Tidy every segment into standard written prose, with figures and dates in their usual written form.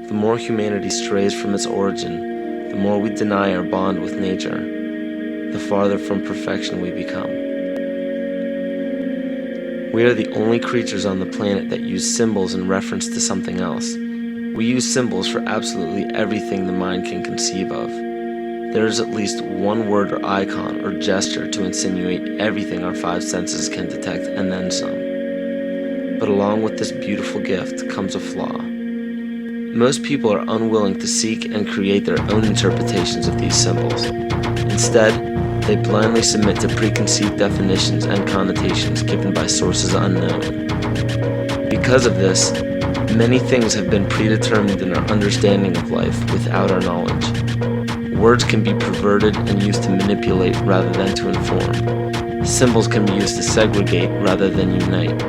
The more humanity strays from its origin, the more we deny our bond with nature, the farther from perfection we become. We are the only creatures on the planet that use symbols in reference to something else. We use symbols for absolutely everything the mind can conceive of. There is at least one word or icon or gesture to insinuate everything our five senses can detect and then some. But along with this beautiful gift comes a flaw. Most people are unwilling to seek and create their own interpretations of these symbols. Instead, they blindly submit to preconceived definitions and connotations given by sources unknown. Because of this, many things have been predetermined in our understanding of life without our knowledge. Words can be perverted and used to manipulate rather than to inform. Symbols can be used to segregate rather than unite.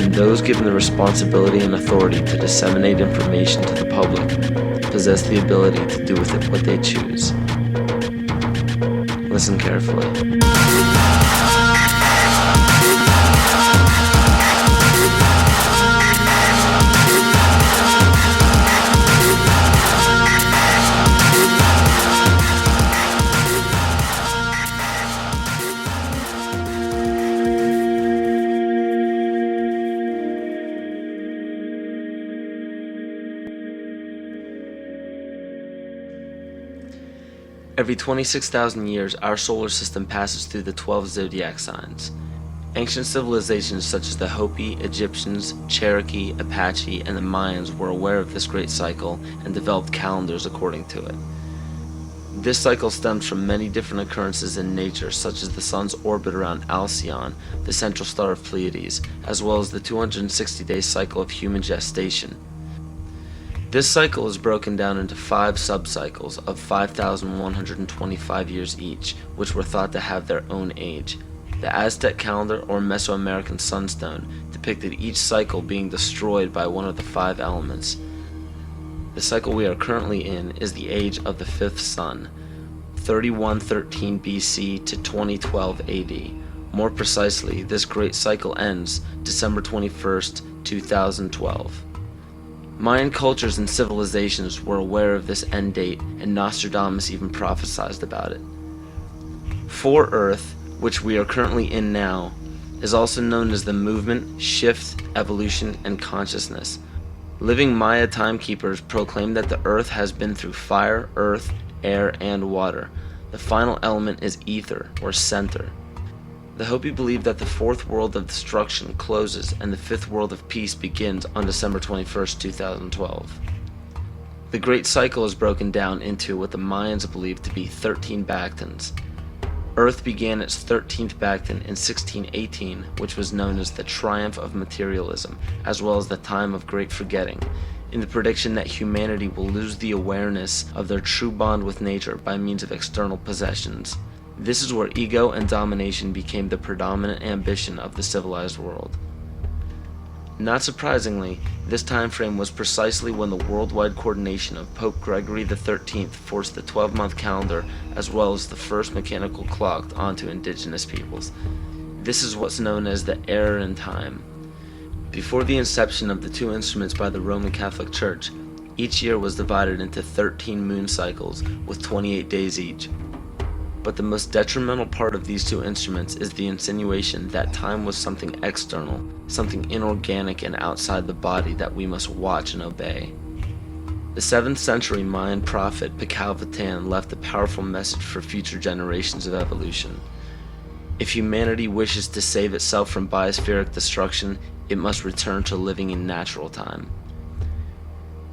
And those given the responsibility and authority to disseminate information to the public possess the ability to do with it what they choose. Listen carefully. Every 26,000 years, our solar system passes through the 12 zodiac signs. Ancient civilizations such as the Hopi, Egyptians, Cherokee, Apache, and the Mayans were aware of this great cycle and developed calendars according to it. This cycle stems from many different occurrences in nature, such as the sun's orbit around Alcyon, the central star of Pleiades, as well as the 260-day cycle of human gestation. This cycle is broken down into 5 subcycles of 5,125 years each, which were thought to have their own age. The Aztec calendar or Mesoamerican sunstone depicted each cycle being destroyed by one of the 5 elements. The cycle we are currently in is the age of the 5th sun, 3113 BC to 2012 AD. More precisely, this great cycle ends December 21st, 2012. Mayan cultures and civilizations were aware of this end date, and Nostradamus even prophesied about it. For Earth, which we are currently in now, is also known as the movement, shift, evolution, and consciousness. Living Maya timekeepers proclaim that the Earth has been through fire, earth, air, and water. The final element is ether, or center. The Hopi believe that the 4th world of destruction closes and the 5th world of peace begins on December 21st, 2012. The Great Cycle is broken down into what the Mayans believe to be 13 Bactans. Earth began its 13th Bactan in 1618, which was known as the Triumph of Materialism, as well as the Time of Great Forgetting, in the prediction that humanity will lose the awareness of their true bond with nature by means of external possessions. This is where ego and domination became the predominant ambition of the civilized world. Not surprisingly, this time frame was precisely when the worldwide coordination of Pope Gregory XIII forced the 12-month calendar as well as the first mechanical clock onto indigenous peoples. This is what's known as the error in time. Before the inception of the 2 instruments by the Roman Catholic Church, each year was divided into 13 moon cycles with 28 days each. But the most detrimental part of these 2 instruments is the insinuation that time was something external, something inorganic and outside the body that we must watch and obey. The 7th century Mayan prophet Pacalvatan left a powerful message for future generations of evolution. If humanity wishes to save itself from biospheric destruction, it must return to living in natural time.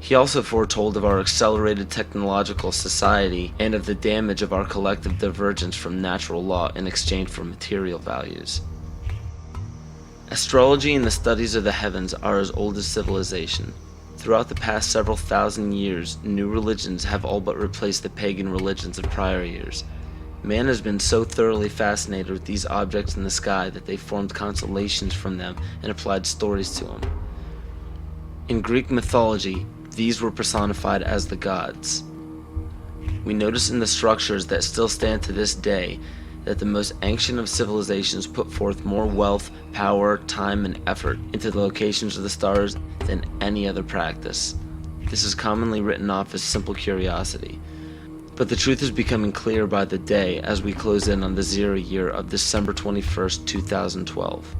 He also foretold of our accelerated technological society and of the damage of our collective divergence from natural law in exchange for material values. Astrology and the studies of the heavens are as old as civilization. Throughout the past several thousand years, new religions have all but replaced the pagan religions of prior years. Man has been so thoroughly fascinated with these objects in the sky that they formed constellations from them and applied stories to them. In Greek mythology, these were personified as the gods. We notice in the structures that still stand to this day that the most ancient of civilizations put forth more wealth, power, time, and effort into the locations of the stars than any other practice. this is commonly written off as simple curiosity. But the truth is becoming clearer by the day as we close in on the 0 year of December 21st, 2012.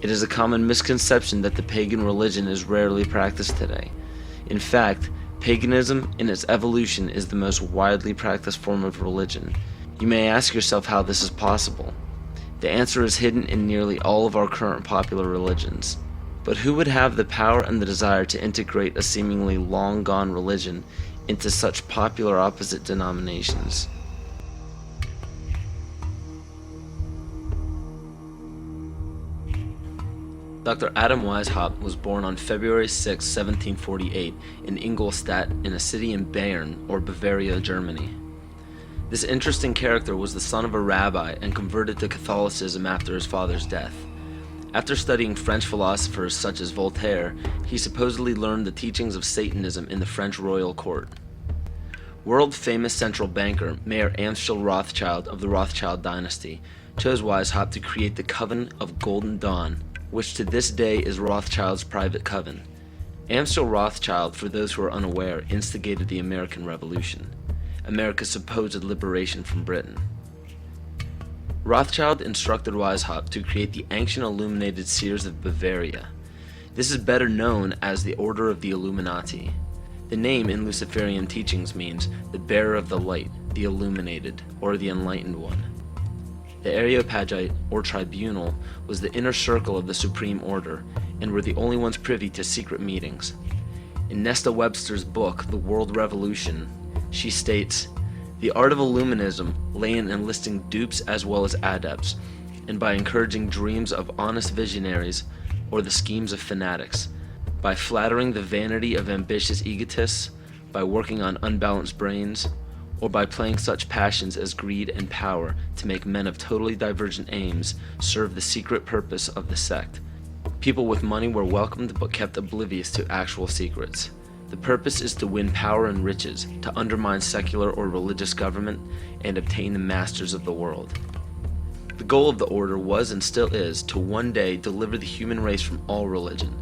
It is a common misconception that the pagan religion is rarely practiced today. In fact, paganism in its evolution is the most widely practiced form of religion. You may ask yourself how this is possible. The answer is hidden in nearly all of our current popular religions. But who would have the power and the desire to integrate a seemingly long-gone religion into such popular opposite denominations? Dr. Adam Weishaupt was born on February 6, 1748 in Ingolstadt in a city in Bayern, or Bavaria, Germany. This interesting character was the son of a rabbi and converted to Catholicism after his father's death. After studying French philosophers such as Voltaire, he supposedly learned the teachings of Satanism in the French royal court. World-famous central banker Mayer Amschel Rothschild of the Rothschild dynasty chose Weishaupt to create the Coven of Golden Dawn, which to this day is Rothschild's private coven. Amschel Rothschild, for those who are unaware, instigated the American Revolution, America's supposed liberation from Britain. Rothschild instructed Weishaupt to create the Ancient Illuminated Seers of Bavaria. This is better known as the Order of the Illuminati. The name in Luciferian teachings means the bearer of the light, the illuminated, or the enlightened one. The Areopagite, or tribunal, was the inner circle of the Supreme Order, and were the only ones privy to secret meetings. In Nesta Webster's book, The World Revolution, she states, "The art of Illuminism lay in enlisting dupes as well as adepts, and by encouraging dreams of honest visionaries, or the schemes of fanatics, by flattering the vanity of ambitious egotists, by working on unbalanced brains, or by playing such passions as greed and power to make men of totally divergent aims serve the secret purpose of the sect. People with money were welcomed but kept oblivious to actual secrets. The purpose is to win power and riches, to undermine secular or religious government, and obtain the masters of the world." The goal of the order was and still is to one day deliver the human race from all religion.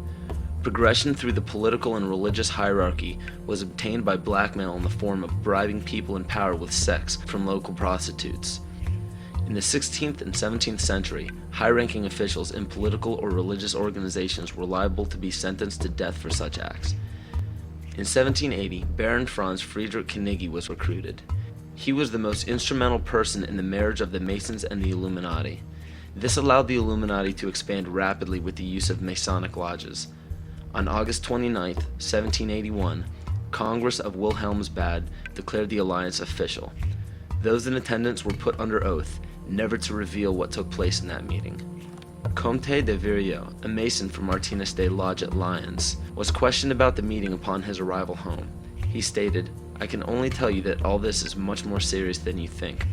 Progression through the political and religious hierarchy was obtained by blackmail in the form of bribing people in power with sex from local prostitutes. In the 16th and 17th century, high-ranking officials in political or religious organizations were liable to be sentenced to death for such acts. In 1780, Baron Franz Friedrich Knigge was recruited. He was the most instrumental person in the marriage of the Masons and the Illuminati. This allowed the Illuminati to expand rapidly with the use of Masonic lodges. On August 29, 1781, Congress of Wilhelmsbad declared the alliance official. Those in attendance were put under oath, never to reveal what took place in that meeting. Comte de Virieu, a Mason from Martinez de Lodge at Lyons, was questioned about the meeting upon his arrival home. He stated, "I can only tell you that all this is much more serious than you think.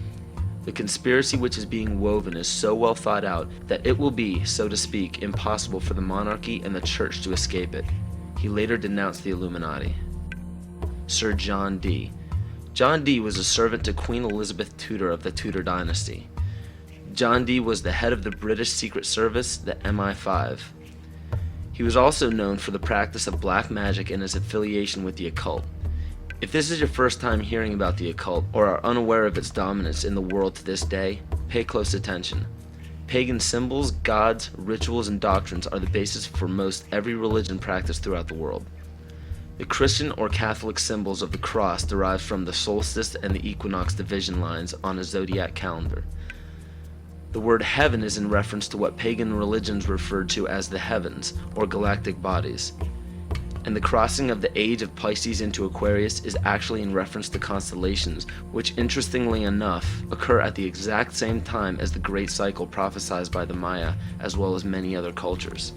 The conspiracy which is being woven is so well thought out that it will be, so to speak, impossible for the monarchy and the church to escape it." He later denounced the Illuminati. Sir John Dee. John Dee was a servant to Queen Elizabeth Tudor of the Tudor dynasty. John Dee was the head of the British Secret Service, the MI5. He was also known for the practice of black magic and his affiliation with the occult. If this is your first time hearing about the occult, or are unaware of its dominance in the world to this day, pay close attention. Pagan symbols, gods, rituals, and doctrines are the basis for most every religion practiced throughout the world. The Christian or Catholic symbols of the cross derive from the solstice and the equinox division lines on a zodiac calendar. The word heaven is in reference to what pagan religions referred to as the heavens, or galactic bodies. And the crossing of the age of Pisces into Aquarius is actually in reference to constellations, which interestingly enough occur at the exact same time as the great cycle prophesied by the Maya, as well as many other cultures.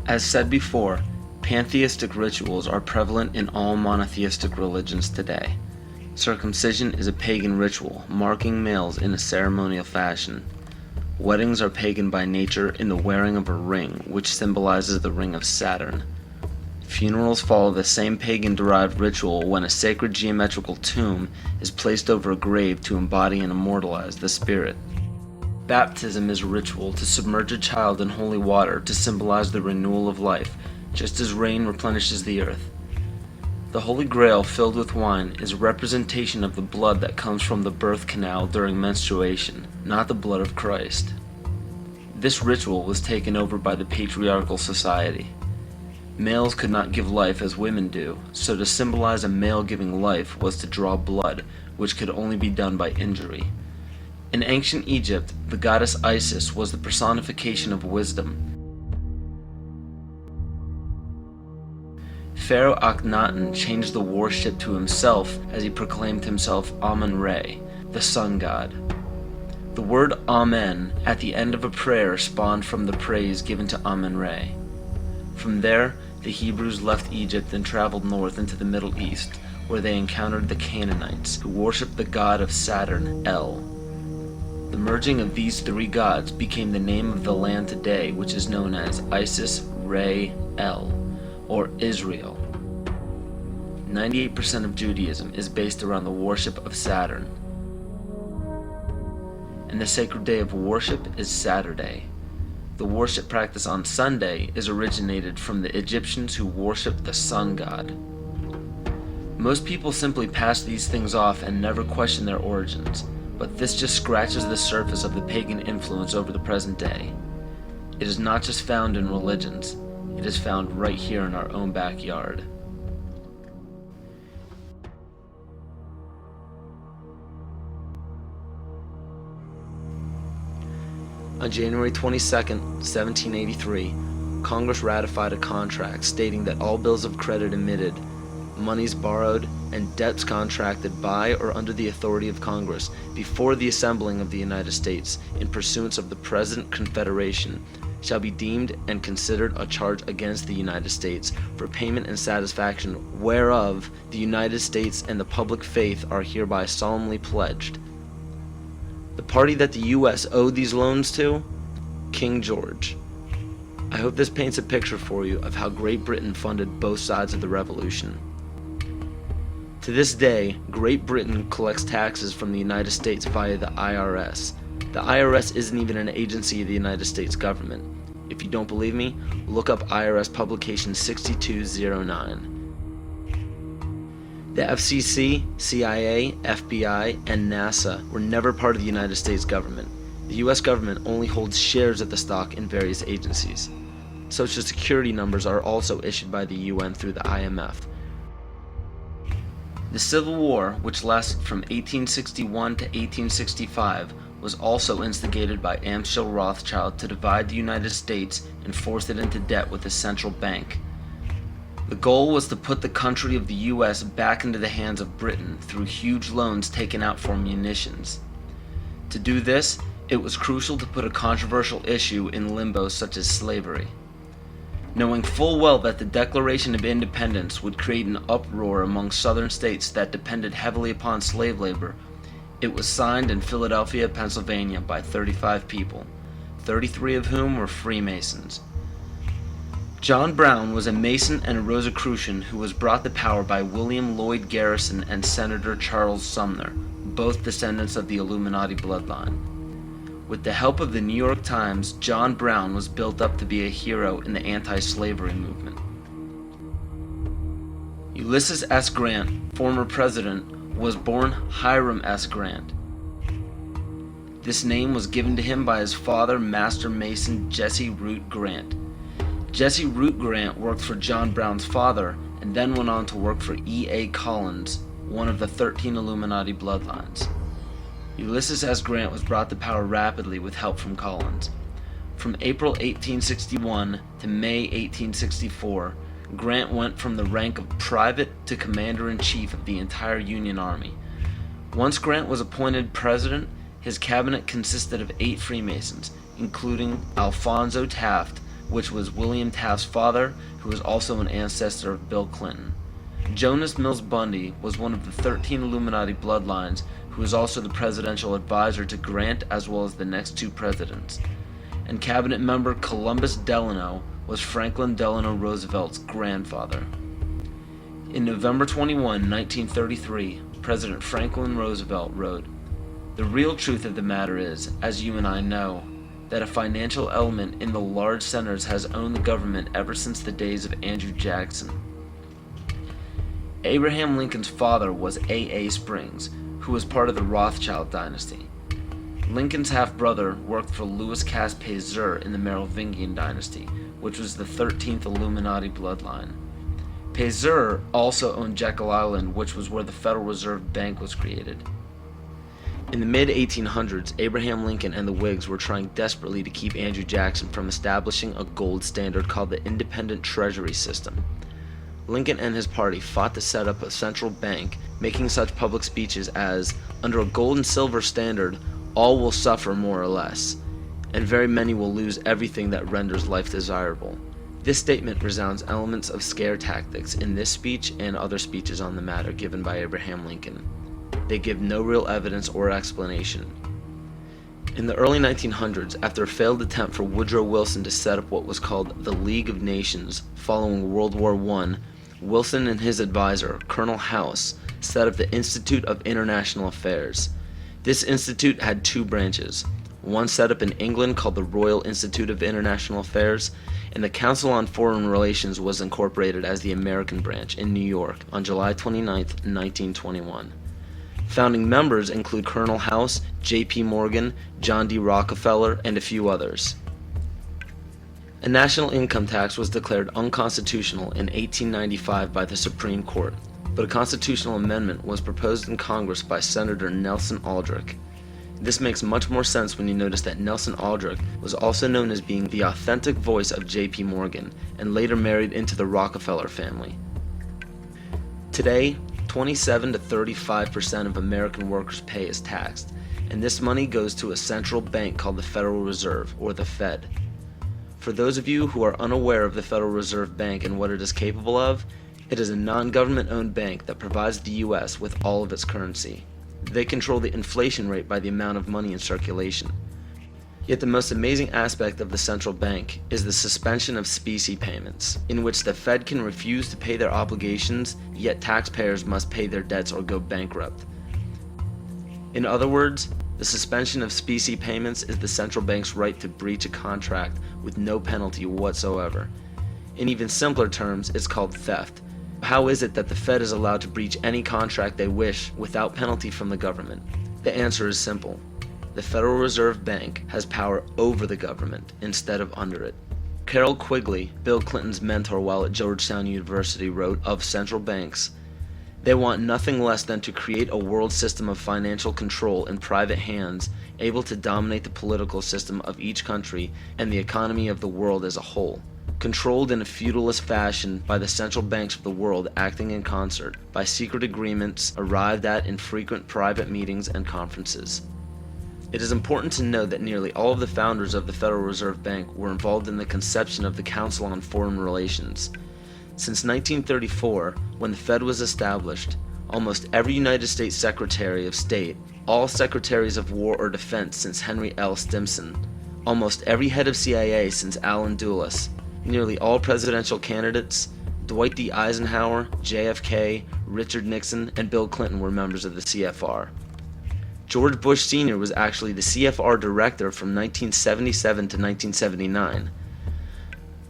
As said before, pantheistic rituals are prevalent in all monotheistic religions today. Circumcision is a pagan ritual, marking males in a ceremonial fashion. Weddings are pagan by nature in the wearing of a ring, which symbolizes the ring of Saturn. Funerals follow the same pagan-derived ritual when a sacred geometrical tomb is placed over a grave to embody and immortalize the spirit. Baptism is a ritual to submerge a child in holy water to symbolize the renewal of life, just as rain replenishes the earth. The Holy Grail filled with wine is a representation of the blood that comes from the birth canal during menstruation, not the blood of Christ. This ritual was taken over by the patriarchal society. Males could not give life as women do, so to symbolize a male giving life was to draw blood, which could only be done by injury. In ancient Egypt, the goddess Isis was the personification of wisdom. Pharaoh Akhenaten changed the worship to himself as he proclaimed himself Amun-Re, the sun god. The word Amen at the end of a prayer spawned from the praise given to Amun-Re. From there, the Hebrews left Egypt and traveled north into the Middle East, where they encountered the Canaanites, who worshipped the god of Saturn, El. The merging of these three gods became the name of the land today, which is known as Isis, Re, El, or Israel. 98% of Judaism is based around the worship of Saturn. And the sacred day of worship is Saturday. The worship practice on Sunday is originated from the Egyptians who worshipped the sun god. Most people simply pass these things off and never question their origins, but this just scratches the surface of the pagan influence over the present day. It is not just found in religions, it is found right here in our own backyard. On January 22, 1783, Congress ratified a contract stating that all bills of credit emitted, monies borrowed, and debts contracted by or under the authority of Congress before the assembling of the United States in pursuance of the present Confederation shall be deemed and considered a charge against the United States for payment and satisfaction whereof the United States and the public faith are hereby solemnly pledged. The party that the U.S. owed these loans to? King George. I hope this paints a picture for you of how Great Britain funded both sides of the Revolution. To this day, Great Britain collects taxes from the United States via the IRS. The IRS isn't even an agency of the United States government. If you don't believe me, look up IRS publication 6209. The FCC, CIA, FBI, and NASA were never part of the United States government. The US government only holds shares of the stock in various agencies. Social Security numbers are also issued by the UN through the IMF. The Civil War, which lasted from 1861 to 1865, was also instigated by Amschel Rothschild to divide the United States and force it into debt with a central bank. The goal was to put the country of the US back into the hands of Britain through huge loans taken out for munitions. To do this, it was crucial to put a controversial issue in limbo such as slavery. Knowing full well that the Declaration of Independence would create an uproar among southern states that depended heavily upon slave labor, it was signed in Philadelphia, Pennsylvania by 35 people, 33 of whom were Freemasons. John Brown was a Mason and a Rosicrucian who was brought to power by William Lloyd Garrison and Senator Charles Sumner, both descendants of the Illuminati bloodline. With the help of the New York Times, John Brown was built up to be a hero in the anti-slavery movement. Ulysses S. Grant, former president, was born Hiram S. Grant. This name was given to him by his father, Master Mason Jesse Root Grant. Jesse Root Grant worked for John Brown's father and then went on to work for E.A. Collins, one of the 13 Illuminati bloodlines. Ulysses S. Grant was brought to power rapidly with help from Collins. From April 1861 to May 1864, Grant went from the rank of private to commander-in-chief of the entire Union Army. Once Grant was appointed president, his cabinet consisted of 8 Freemasons, including Alphonso Taft, which was William Taft's father, who was also an ancestor of Bill Clinton. Jonas Mills Bundy was one of the 13 Illuminati bloodlines, who was also the presidential advisor to Grant as well as the next 2 presidents. And cabinet member Columbus Delano was Franklin Delano Roosevelt's grandfather. In November 21, 1933, President Franklin Roosevelt wrote, "The real truth of the matter is, as you and I know, that a financial element in the large centers has owned the government ever since the days of Andrew Jackson. Abraham Lincoln's father was A. Springs, who was part of the Rothschild dynasty. Lincoln's half-brother worked for Louis Cass Pasteur in the Merovingian dynasty, which was the 13th Illuminati bloodline. Pasteur also owned Jekyll Island, which was where the Federal Reserve Bank was created. In the mid-1800s, Abraham Lincoln and the Whigs were trying desperately to keep Andrew Jackson from establishing a gold standard called the Independent Treasury System. Lincoln and his party fought to set up a central bank, making such public speeches as, "Under a gold and silver standard, all will suffer more or less, and very many will lose everything that renders life desirable." This statement resounds elements of scare tactics in this speech and other speeches on the matter given by Abraham Lincoln. They give no real evidence or explanation. In the early 1900s, after a failed attempt for Woodrow Wilson to set up what was called the League of Nations following World War I, Wilson and his advisor, Colonel House, set up the Institute of International Affairs. This institute had two branches, one set up in England called the Royal Institute of International Affairs, and the Council on Foreign Relations was incorporated as the American branch in New York on July 29, 1921. Founding members include Colonel House, J.P. Morgan, John D. Rockefeller, and a few others. A national income tax was declared unconstitutional in 1895 by the Supreme Court, but a constitutional amendment was proposed in Congress by Senator Nelson Aldrich. This makes much more sense when you notice that Nelson Aldrich was also known as being the authentic voice of J.P. Morgan and later married into the Rockefeller family. Today, 27 to 35% of American workers' pay is taxed, and this money goes to a central bank called the Federal Reserve, or the Fed. For those of you who are unaware of the Federal Reserve Bank and what it is capable of, it is a non-government-owned bank that provides the U.S. with all of its currency. They control the inflation rate by the amount of money in circulation. Yet the most amazing aspect of the central bank is the suspension of specie payments, in which the Fed can refuse to pay their obligations, yet taxpayers must pay their debts or go bankrupt. In other words, the suspension of specie payments is the central bank's right to breach a contract with no penalty whatsoever. In even simpler terms, it's called theft. How is it that the Fed is allowed to breach any contract they wish without penalty from the government? The answer is simple. The Federal Reserve Bank has power over the government instead of under it. Carroll Quigley, Bill Clinton's mentor while at Georgetown University, wrote of central banks, "They want nothing less than to create a world system of financial control in private hands, able to dominate the political system of each country and the economy of the world as a whole, controlled in a feudalist fashion by the central banks of the world acting in concert, by secret agreements arrived at in frequent private meetings and conferences." It is important to note that nearly all of the founders of the Federal Reserve Bank were involved in the conception of the Council on Foreign Relations. Since 1934, when the Fed was established, almost every United States Secretary of State, all Secretaries of War or Defense since Henry L. Stimson, almost every head of CIA since Allen Dulles, nearly all presidential candidates, Dwight D. Eisenhower, JFK, Richard Nixon, and Bill Clinton were members of the CFR. George Bush Sr. was actually the CFR director from 1977 to 1979.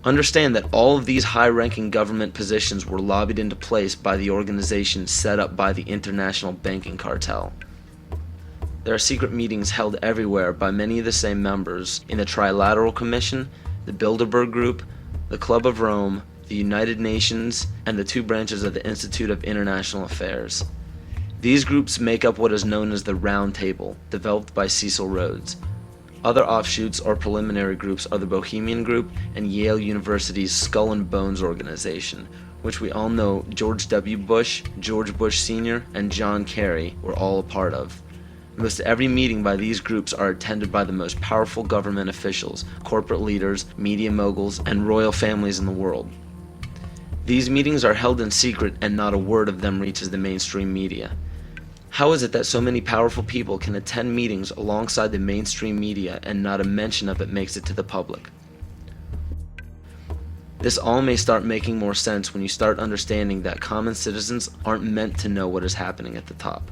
Understand that all of these high-ranking government positions were lobbied into place by the organization set up by the international banking cartel. There are secret meetings held everywhere by many of the same members in the Trilateral Commission, the Bilderberg Group, the Club of Rome, the United Nations, and the two branches of the Institute of International Affairs. These groups make up what is known as the Round Table, developed by Cecil Rhodes. Other offshoots or preliminary groups are the Bohemian Group and Yale University's Skull and Bones organization, which we all know George W. Bush, George Bush Sr., and John Kerry were all a part of. Most every meeting by these groups are attended by the most powerful government officials, corporate leaders, media moguls, and royal families in the world. These meetings are held in secret and not a word of them reaches the mainstream media. How is it that so many powerful people can attend meetings alongside the mainstream media and not a mention of it makes it to the public? This all may start making more sense when you start understanding that common citizens aren't meant to know what is happening at the top.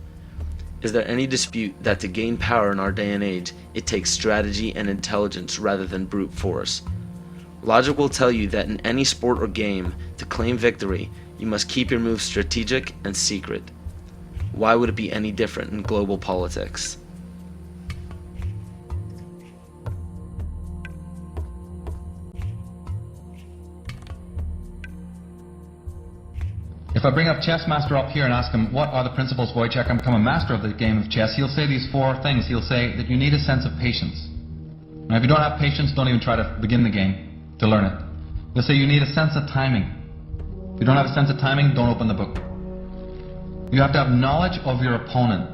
Is there any dispute that to gain power in our day and age, it takes strategy and intelligence rather than brute force? Logic will tell you that in any sport or game, to claim victory, You must keep your moves strategic and secret. Why would it be any different in global politics? If I bring up Chessmaster up here and ask him, what are the principles, Wojciech, I become a master of the game of chess, he'll say these 4 things. He'll say that you need a sense of patience. Now, if you don't have patience, don't even try to begin the game to learn it. He'll say you need a sense of timing. If you don't have a sense of timing, don't open the book. You have to have knowledge of your opponent,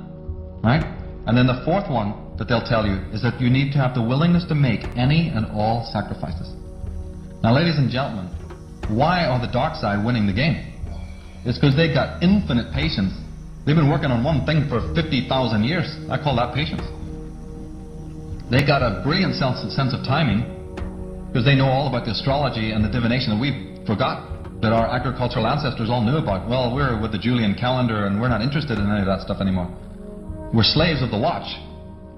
right? And then the 4th one that they'll tell you is that you need to have the willingness to make any and all sacrifices. Now, ladies and gentlemen, why are the dark side winning the game? It's because they've got infinite patience. They've been working on one thing for 50,000 years. I call that patience. They got a brilliant sense of timing because they know all about the astrology and the divination that we forgot, that our agricultural ancestors all knew about. Well, we're with the Julian calendar and we're not interested in any of that stuff anymore. We're slaves of the watch,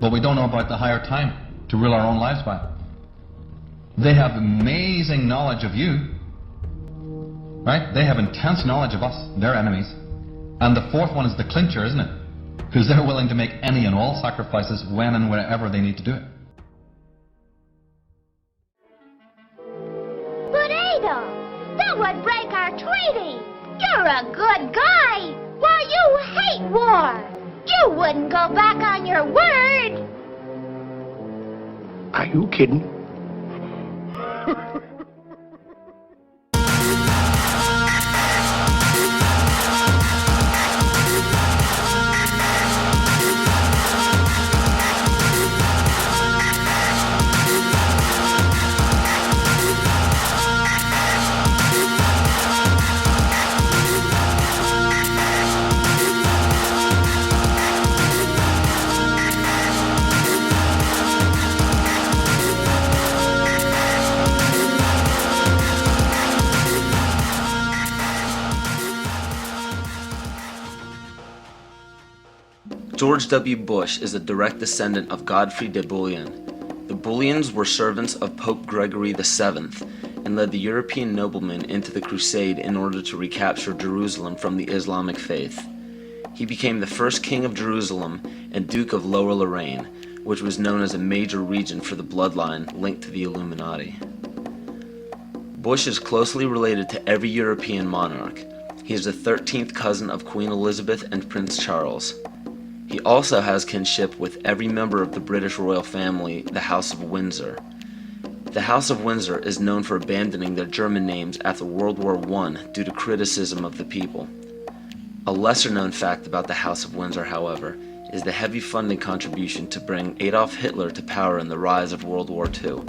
but we don't know about the higher time to rule our own lives by. They have amazing knowledge of you. Right? They have intense knowledge of us, their enemies. And the 4th one is the clincher, isn't it? Because they're willing to make any and all sacrifices when and wherever they need to do it. But Adolf, that would break our treaty. You're a good guy. Why, you hate war. You wouldn't go back on your word. Are you kidding? George W. Bush is a direct descendant of Godfrey de Bouillon. The Bouillons were servants of Pope Gregory VII and led the European noblemen into the crusade in order to recapture Jerusalem from the Islamic faith. He became the first king of Jerusalem and Duke of Lower Lorraine, which was known as a major region for the bloodline linked to the Illuminati. Bush is closely related to every European monarch. He is the 13th cousin of Queen Elizabeth and Prince Charles. He also has kinship with every member of the British royal family, the House of Windsor. The House of Windsor is known for abandoning their German names after World War I due to criticism of the people. A lesser-known fact about the House of Windsor, however, is the heavy funding contribution to bring Adolf Hitler to power in the rise of World War II.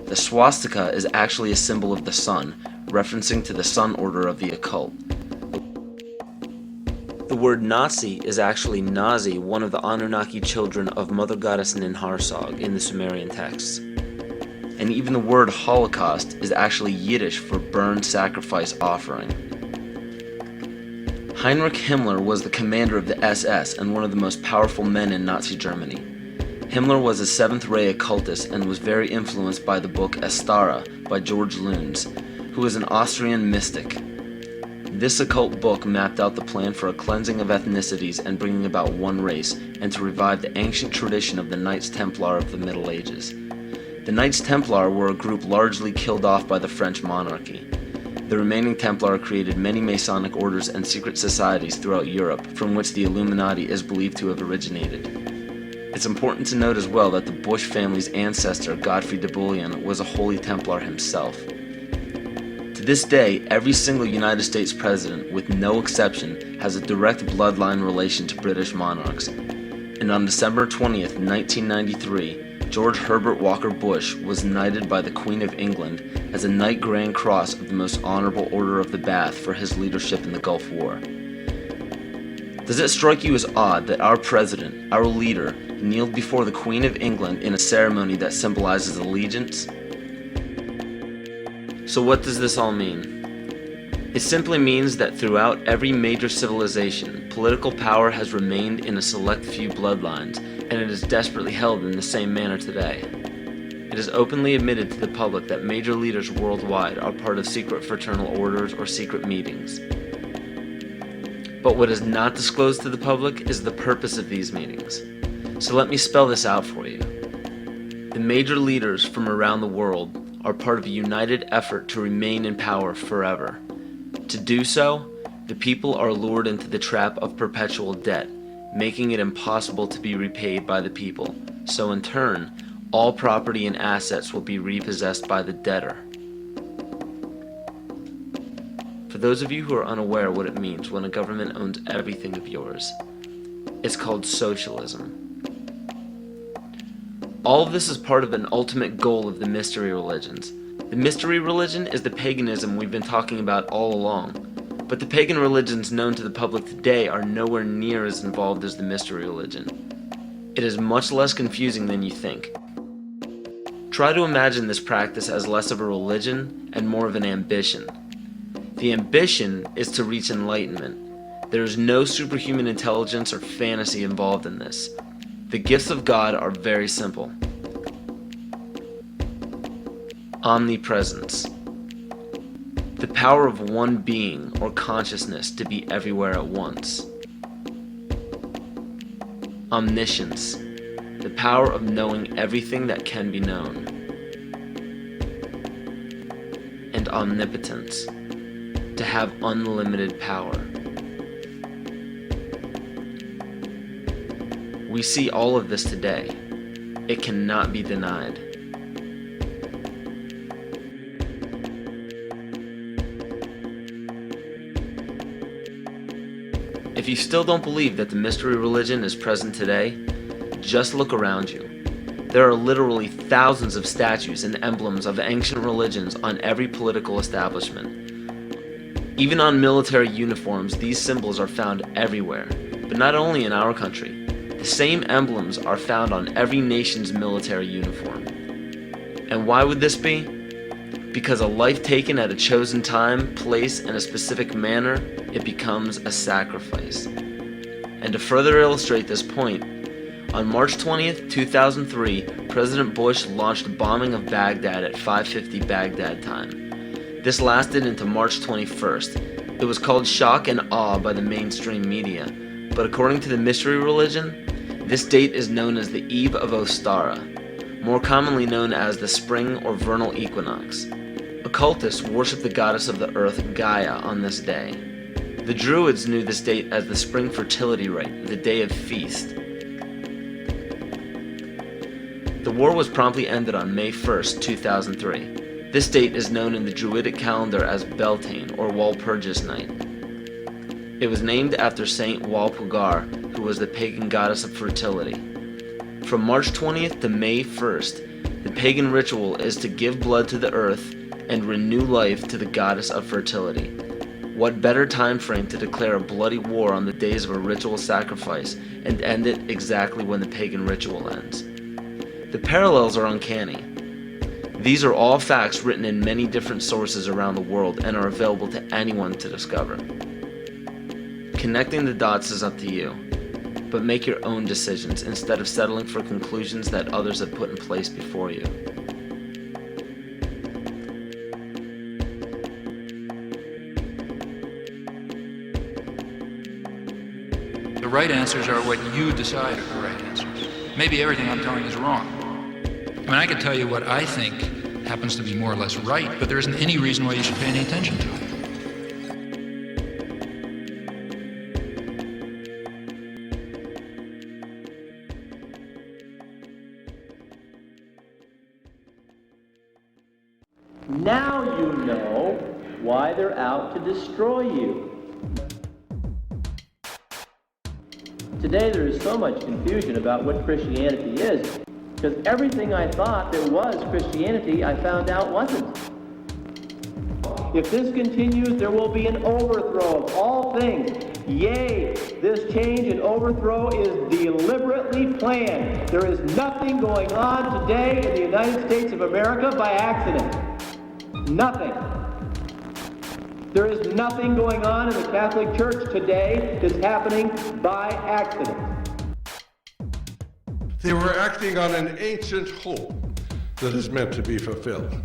The swastika is actually a symbol of the sun, referencing to the Sun Order of the occult. The word Nazi is actually Nazi, one of the Anunnaki children of Mother Goddess Ninharsag in the Sumerian texts. And even the word Holocaust is actually Yiddish for burned sacrifice offering. Heinrich Himmler was the commander of the SS and one of the most powerful men in Nazi Germany. Himmler was a seventh-ray occultist and was very influenced by the book Astara by George Luns, who was an Austrian mystic. This occult book mapped out the plan for a cleansing of ethnicities and bringing about one race, and to revive the ancient tradition of the Knights Templar of the Middle Ages. The Knights Templar were a group largely killed off by the French monarchy. The remaining Templar created many Masonic orders and secret societies throughout Europe, from which the Illuminati is believed to have originated. It's important to note as well that the Bush family's ancestor, Godfrey de Bouillon, was a Holy Templar himself. To this day, every single United States president, with no exception, has a direct bloodline relation to British monarchs. And on December 20th, 1993, George Herbert Walker Bush was knighted by the Queen of England as a Knight Grand Cross of the Most Honorable Order of the Bath for his leadership in the Gulf War. Does it strike you as odd that our president, our leader, kneeled before the Queen of England in a ceremony that symbolizes allegiance? So what does this all mean? It simply means that throughout every major civilization, political power has remained in a select few bloodlines, and it is desperately held in the same manner today. It It is openly admitted to the public that major leaders worldwide are part of secret fraternal orders or secret meetings. But what is not disclosed to the public is the purpose of these meetings. So let me spell this out for you. The major leaders from around the world are part of a united effort to remain in power forever. To do so, the people are lured into the trap of perpetual debt, making it impossible to be repaid by the people. So in turn, all property and assets will be repossessed by the debtor. For those of you who are unaware what it means when a government owns everything of yours, it's called socialism. All of this is part of an ultimate goal of the mystery religions. The mystery religion is the paganism we've been talking about all along, but the pagan religions known to the public today are nowhere near as involved as the mystery religion. It is much less confusing than you think. Try to imagine this practice as less of a religion and more of an ambition. The ambition is to reach enlightenment. There is no superhuman intelligence or fantasy involved in this. The gifts of God are very simple. Omnipresence. The power of one being or consciousness to be everywhere at once. Omniscience. The power of knowing everything that can be known. And omnipotence. To have unlimited power. We see all of this today. It cannot be denied. If you still don't believe that the mystery religion is present today, just look around you. There are literally thousands of statues and emblems of ancient religions on every political establishment. Even on military uniforms, these symbols are found everywhere, but not only in our country. The same emblems are found on every nation's military uniform. And why would this be? Because a life taken at a chosen time, place, and a specific manner, it becomes a sacrifice. And to further illustrate this point, on March 20th, 2003, President Bush launched a bombing of Baghdad at 5:50 Baghdad time. This lasted into March 21st. It was called shock and awe by the mainstream media, but according to the mystery religion, this date is known as the Eve of Ostara, more commonly known as the spring or vernal equinox. Occultists worship the goddess of the earth, Gaia, on this day. The Druids knew this date as the spring fertility rite, the day of feast. The war was promptly ended on May 1st, 2003. This date is known in the Druidic calendar as Beltane, or Walpurgis Night. It was named after Saint Walpurga, who was the pagan goddess of fertility. From March 20th to May 1st, the pagan ritual is to give blood to the earth and renew life to the goddess of fertility. What better time frame to declare a bloody war on the days of a ritual sacrifice and end it exactly when the pagan ritual ends? The parallels are uncanny. These are all facts written in many different sources around the world and are available to anyone to discover. Connecting the dots is up to you, but make your own decisions instead of settling for conclusions that others have put in place before you. The right answers are what you decide are the right answers. Maybe everything I'm telling you is wrong. I mean, I could tell you what I think happens to be more or less right, but there isn't any reason why you should pay any attention to it. Now you know why they're out to destroy you. Today there is so much confusion about what Christianity is, because everything I thought there was Christianity, I found out wasn't. If this continues, there will be an overthrow of all things. Yea, this change and overthrow is deliberately planned. There is nothing going on today in the United States of America by accident. Nothing. There is nothing going on in the Catholic Church today that's happening by accident. They were acting on an ancient hope that is meant to be fulfilled.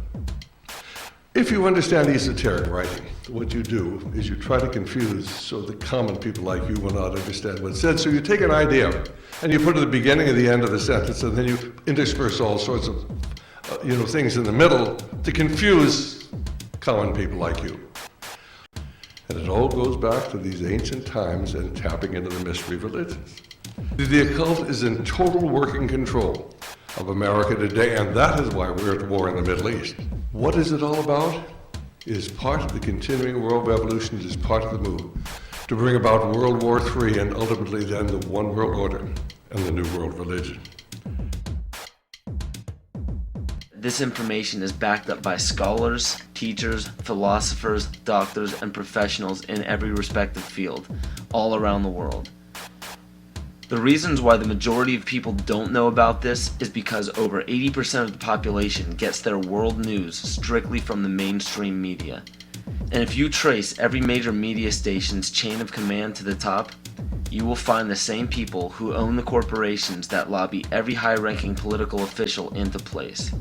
If you understand esoteric writing, what you do is you try to confuse so that common people like you will not understand what's said. So you take an idea and you put it at the beginning and the end of the sentence, and then you intersperse all sorts of things in the middle to confuse common people like you. And it all goes back to these ancient times and tapping into the mystery religions. The occult is in total working control of America today, and that is why we're at war in the Middle East. What is it all about? It is part of the continuing world revolution. It is part of the move to bring about World War III and ultimately then the one world order and the new world religion. This information is backed up by scholars, teachers, philosophers, doctors, and professionals in every respective field, all around the world. The reasons why the majority of people don't know about this is because over 80% of the population gets their world news strictly from the mainstream media. And if you trace every major media station's chain of command to the top, you will find the same people who own the corporations that lobby every high-ranking political official into place.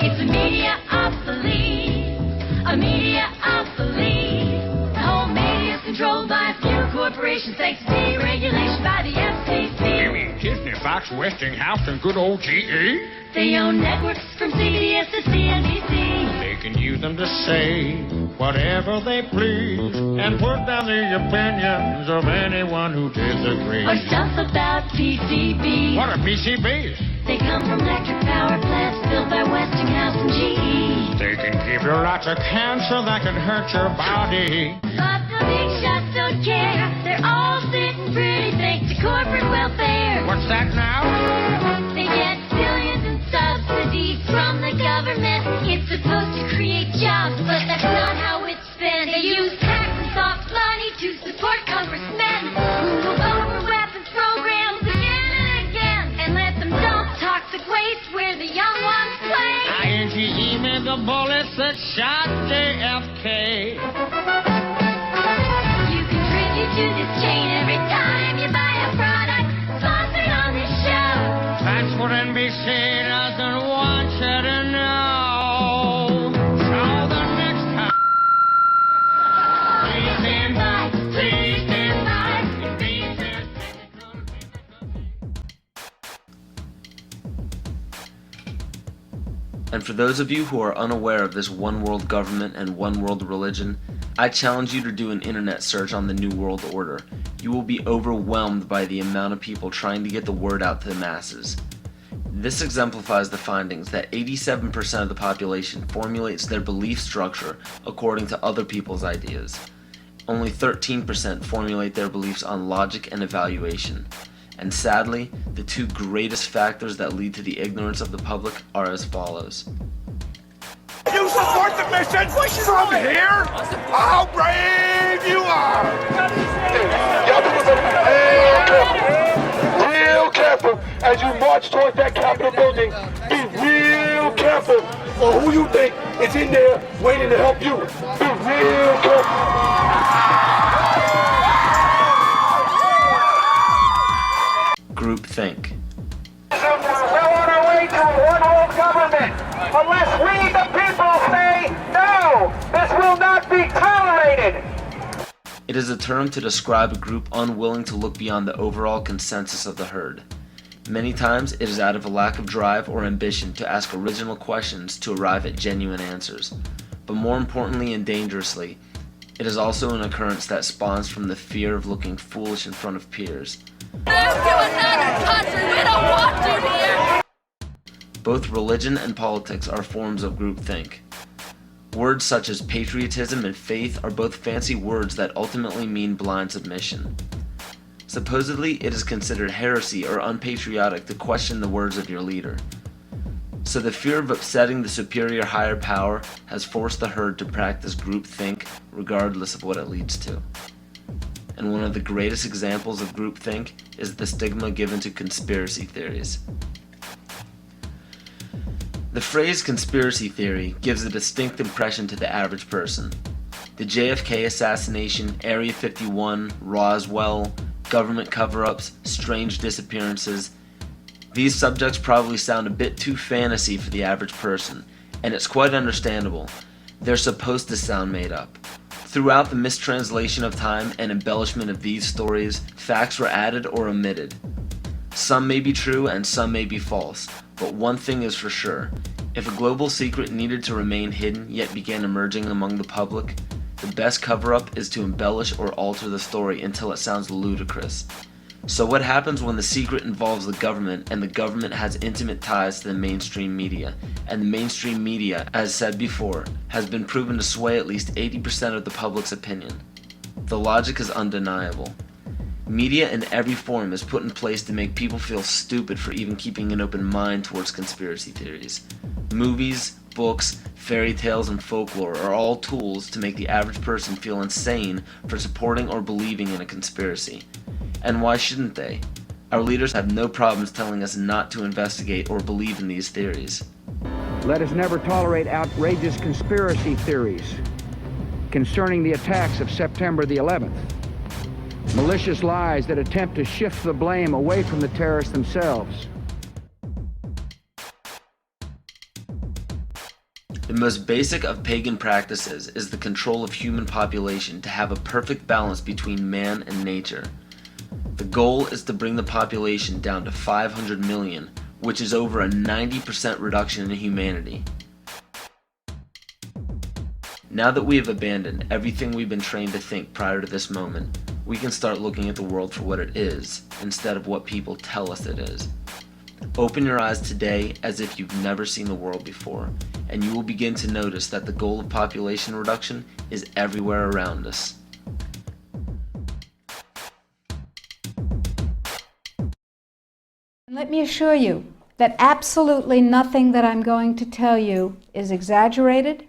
It's a media of belief, a media of belief. The whole media is controlled by a few corporations thanks to deregulation by the FCC. You mean Disney, Fox, Westinghouse, and good old GE? They own networks from CBS to CNBC. They can use them to say whatever they please and put down the opinions of anyone who disagrees. Or stuff about PCBs. What are PCBs? They come from electric power plants built by Westinghouse and GE. They can give you lots of cancer that can hurt your body. But the big shots don't care. They're all sitting pretty thanks to corporate welfare. What's that now? They get billions in subsidies from the government. It's supposed to create jobs, but that's not how it's spent. They use tax and soft money to support congressmen who will vote for weapons programs again and again and let them dump toxic waste where the young ones play. INGE made the bullets that shot JFK. You contribute to this chain every time you buy a product sponsored on this show. That's what NBC doesn't want you to know. So the next time, please stand by, please stand by. And for those of you who are unaware of this one world government and one world religion, I challenge you to do an internet search on the New World Order. You will be overwhelmed by the amount of people trying to get the word out to the masses. This exemplifies the findings that 87% of the population formulates their belief structure according to other people's ideas. Only 13% formulate their beliefs on logic and evaluation. And sadly, the two greatest factors that lead to the ignorance of the public are as follows. You support the mission from here? How brave you are! Y'all be real careful as you march towards that Capitol building. Be real careful for who you think is in there waiting to help you. Be real careful. Groupthink. We're well on our way to a one-world government. Unless we, the people, say no, this will not be tolerated. It is a term to describe a group unwilling to look beyond the overall consensus of the herd. Many times, it is out of a lack of drive or ambition to ask original questions to arrive at genuine answers. But more importantly and dangerously, it is also an occurrence that spawns from the fear of looking foolish in front of peers. Move to another country. We don't want you here. Both religion and politics are forms of groupthink. Words such as patriotism and faith are both fancy words that ultimately mean blind submission. Supposedly, it is considered heresy or unpatriotic to question the words of your leader. So the fear of upsetting the superior higher power has forced the herd to practice groupthink regardless of what it leads to. And one of the greatest examples of groupthink is the stigma given to conspiracy theories. The phrase conspiracy theory gives a distinct impression to the average person. The JFK assassination, Area 51, Roswell, government cover-ups, strange disappearances, These subjects probably sound a bit too fantasy for the average person, and it's quite understandable. They're supposed to sound made up. Throughout the mistranslation of time and embellishment of these stories, facts were added or omitted. Some may be true and some may be false, but one thing is for sure. If a global secret needed to remain hidden yet began emerging among the public, the best cover-up is to embellish or alter the story until it sounds ludicrous. So what happens when the secret involves the government and the government has intimate ties to the mainstream media, and the mainstream media, as said before, has been proven to sway at least 80% of the public's opinion? The logic is undeniable. Media in every form is put in place to make people feel stupid for even keeping an open mind towards conspiracy theories. Movies, books, fairy tales, and folklore are all tools to make the average person feel insane for supporting or believing in a conspiracy. And why shouldn't they? Our leaders have no problems telling us not to investigate or believe in these theories. Let us never tolerate outrageous conspiracy theories concerning the attacks of September the 11th. Malicious lies that attempt to shift the blame away from the terrorists themselves. The most basic of pagan practices is the control of human population to have a perfect balance between man and nature. The goal is to bring the population down to 500 million, which is over a 90% reduction in humanity. Now that we have abandoned everything we've been trained to think prior to this moment, we can start looking at the world for what it is, instead of what people tell us it is. Open your eyes today as if you've never seen the world before, and you will begin to notice that the goal of population reduction is everywhere around us. Let me assure you that absolutely nothing that I'm going to tell you is exaggerated,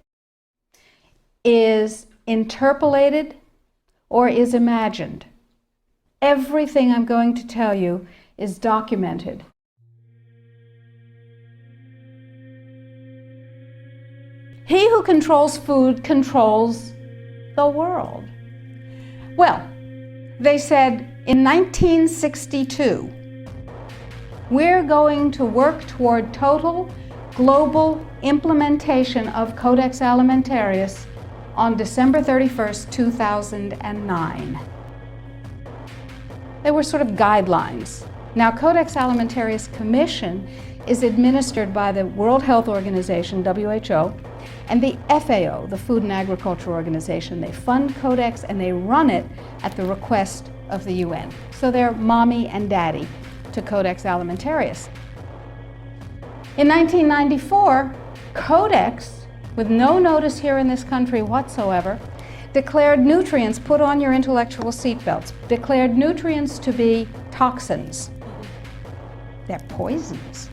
is interpolated, or is imagined. Everything I'm going to tell you is documented. He who controls food controls the world. Well, they said in 1962, we're going to work toward total global implementation of Codex Alimentarius on December 31st, 2009. They were sort of guidelines. Now, Codex Alimentarius Commission is administered by the World Health Organization, WHO, and the FAO, the Food and Agriculture Organization. They fund Codex and they run it at the request of the UN. So they're mommy and daddy to Codex Alimentarius. In 1994, Codex, with no notice here in this country whatsoever, declared nutrients, put on your intellectual seatbelts, declared nutrients to be toxins. They're poisons.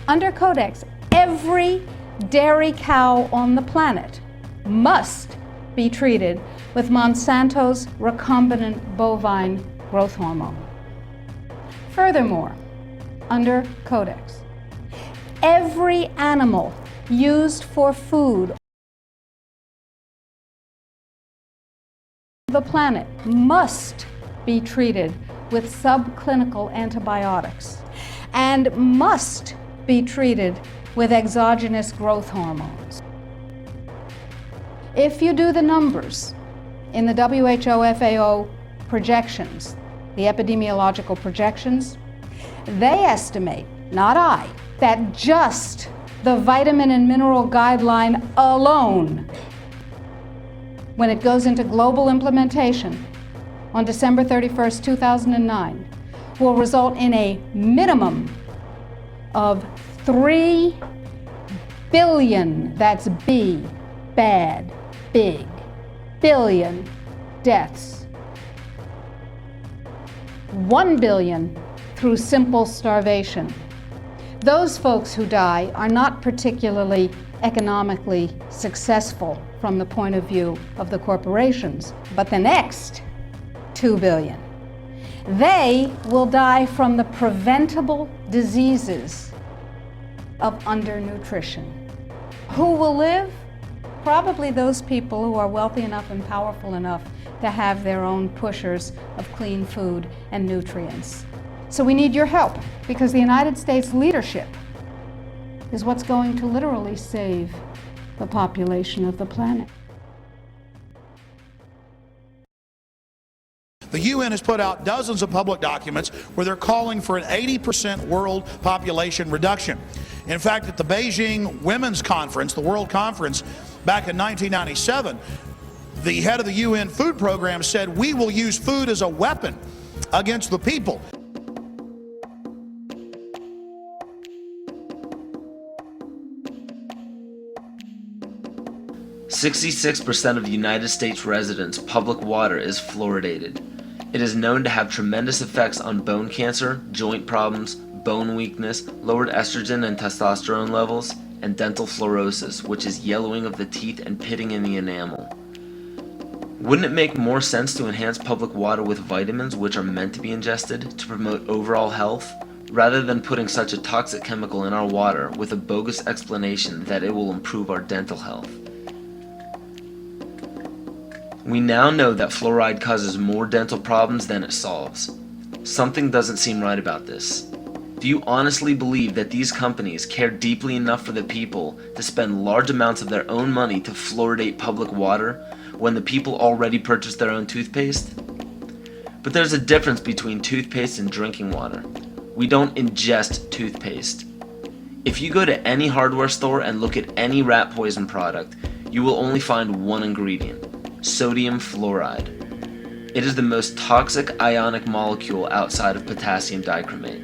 Under Codex, every dairy cow on the planet must be treated with Monsanto's recombinant bovine growth hormone. Furthermore, under Codex, every animal used for food on the planet must be treated with subclinical antibiotics and must be treated with exogenous growth hormones. If you do the numbers in the WHO FAO projections, the epidemiological projections, they estimate, not I, that just the vitamin and mineral guideline alone, when it goes into global implementation on December 31st, 2009, will result in a minimum of 3 billion, that's B, bad, big, billion deaths. 1 billion through simple starvation. Those folks who die are not particularly economically successful from the point of view of the corporations, but the next 2 billion. They will die from the preventable diseases of undernutrition. Who will live? Probably those people who are wealthy enough and powerful enough to have their own pushers of clean food and nutrients. So we need your help, because the United States leadership is what's going to literally save the population of the planet. The UN has put out dozens of public documents where they're calling for an 80% world population reduction. In fact, at the Beijing Women's Conference, the World Conference, back in 1997, the head of the UN Food Program said, "We will use food as a weapon against the people." 66% of United States residents' public water is fluoridated. It is known to have tremendous effects on bone cancer, joint problems, bone weakness, lowered estrogen and testosterone levels, and dental fluorosis, which is yellowing of the teeth and pitting in the enamel. Wouldn't it make more sense to enhance public water with vitamins which are meant to be ingested to promote overall health, rather than putting such a toxic chemical in our water with a bogus explanation that it will improve our dental health? We now know that fluoride causes more dental problems than it solves. Something doesn't seem right about this. Do you honestly believe that these companies care deeply enough for the people to spend large amounts of their own money to fluoridate public water when the people already purchase their own toothpaste? But there's a difference between toothpaste and drinking water. We don't ingest toothpaste. If you go to any hardware store and look at any rat poison product, you will only find one ingredient: sodium fluoride. It is the most toxic ionic molecule outside of potassium dichromate.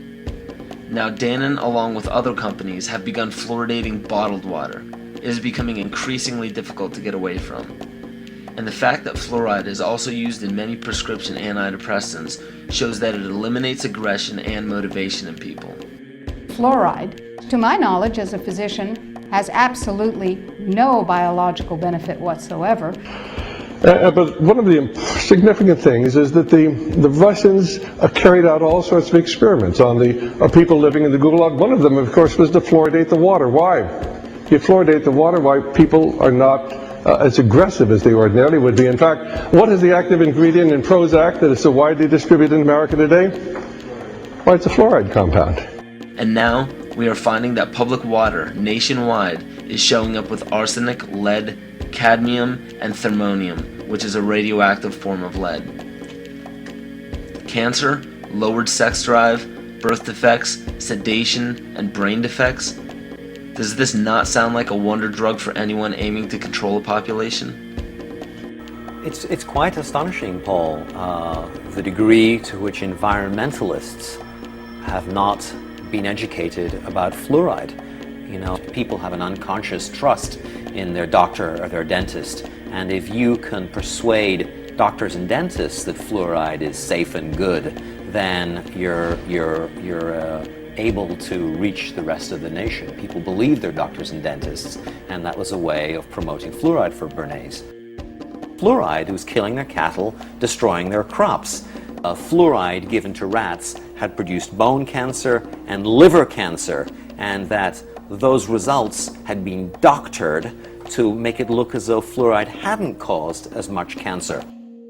Now Dannon, along with other companies, have begun fluoridating bottled water. It is becoming increasingly difficult to get away from. And the fact that fluoride is also used in many prescription antidepressants shows that it eliminates aggression and motivation in people. Fluoride, to my knowledge as a physician, has absolutely no biological benefit whatsoever. But one of the significant things is that the Russians carried out all sorts of experiments on the people living in the Gulag. One of them, of course, was to fluoridate the water. Why? You fluoridate the water, why people are not as aggressive as they ordinarily would be. In fact, what is the active ingredient in Prozac that is so widely distributed in America today? Why, it's a fluoride compound. And now, we are finding that public water nationwide is showing up with arsenic, lead, cadmium, and thermonium, which is a radioactive form of lead. Cancer, lowered sex drive, birth defects, sedation, and brain defects. Does this not sound like a wonder drug for anyone aiming to control a population? It's quite astonishing, Paul, the degree to which environmentalists have not been educated about fluoride. You know, people have an unconscious trust in their doctor or their dentist, and if you can persuade doctors and dentists that fluoride is safe and good, then you're able to reach the rest of the nation. People believe their doctors and dentists, and that was a way of promoting fluoride for Bernays. Fluoride was killing their cattle, destroying their crops. Fluoride given to rats had produced bone cancer and liver cancer, and that those results had been doctored to make it look as though fluoride hadn't caused as much cancer.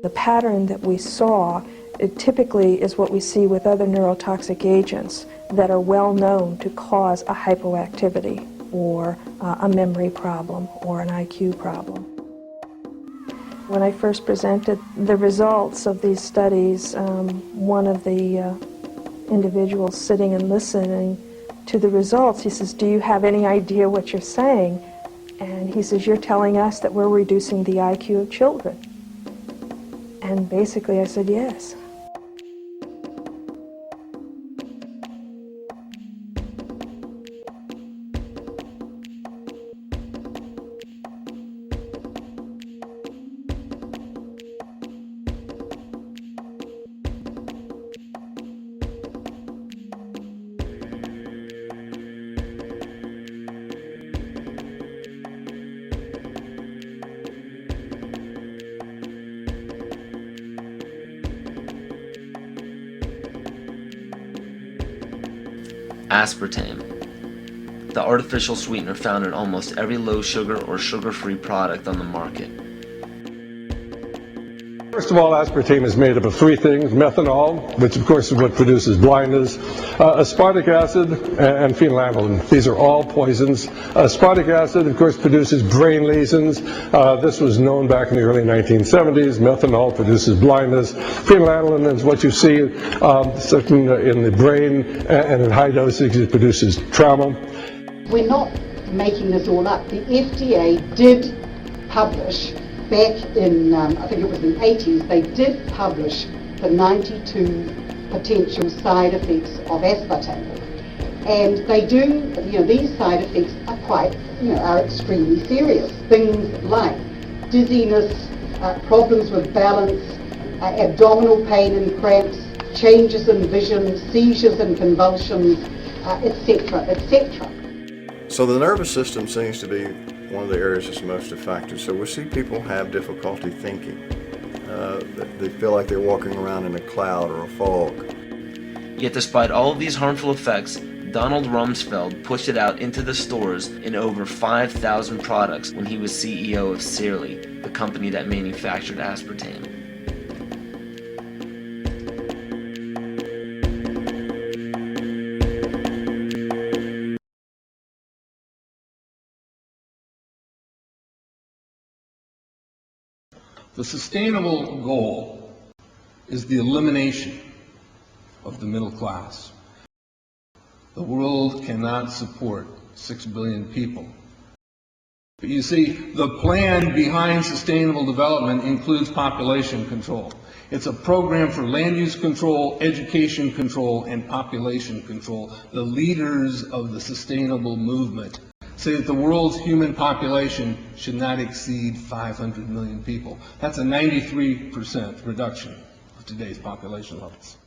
The pattern that we saw, it typically is what we see with other neurotoxic agents that are well known to cause a hypoactivity or a memory problem or an IQ problem. When I first presented the results of these studies, one of the individuals sitting and listening to the results, he says, "Do you have any idea what you're saying?" And he says, "You're telling us that we're reducing the IQ of children." And basically I said, yes. Aspartame, the artificial sweetener found in almost every low sugar or sugar-free product on the market. First of all, aspartame is made up of three things: methanol, which of course is what produces blindness, aspartic acid, and phenylalanine. These are all poisons. Aspartic acid, of course, produces brain lesions. This was known back in the early 1970s. Methanol produces blindness. Phenylalanine is what you see in the brain, and in high dosage it produces trauma. We're not making this all up. The FDA did publish back in, I think it was the 80s, they did publish the 92 potential side effects of aspartame. And they do, these side effects are quite, are extremely serious. Things like dizziness, problems with balance, abdominal pain and cramps, changes in vision, seizures and convulsions, etc., etc. So the nervous system seems to be one of the areas that's most affected. So we see people have difficulty thinking. They feel like they're walking around in a cloud or a fog. Yet despite all of these harmful effects, Donald Rumsfeld pushed it out into the stores in over 5,000 products when he was CEO of Searly, the company that manufactured aspartame. The sustainable goal is the elimination of the middle class. The world cannot support 6 billion people. But you see, the plan behind sustainable development includes population control. It's a program for land use control, education control, and population control. The leaders of the sustainable movement say that the world's human population should not exceed 500 million people. That's a 93% reduction of today's population levels.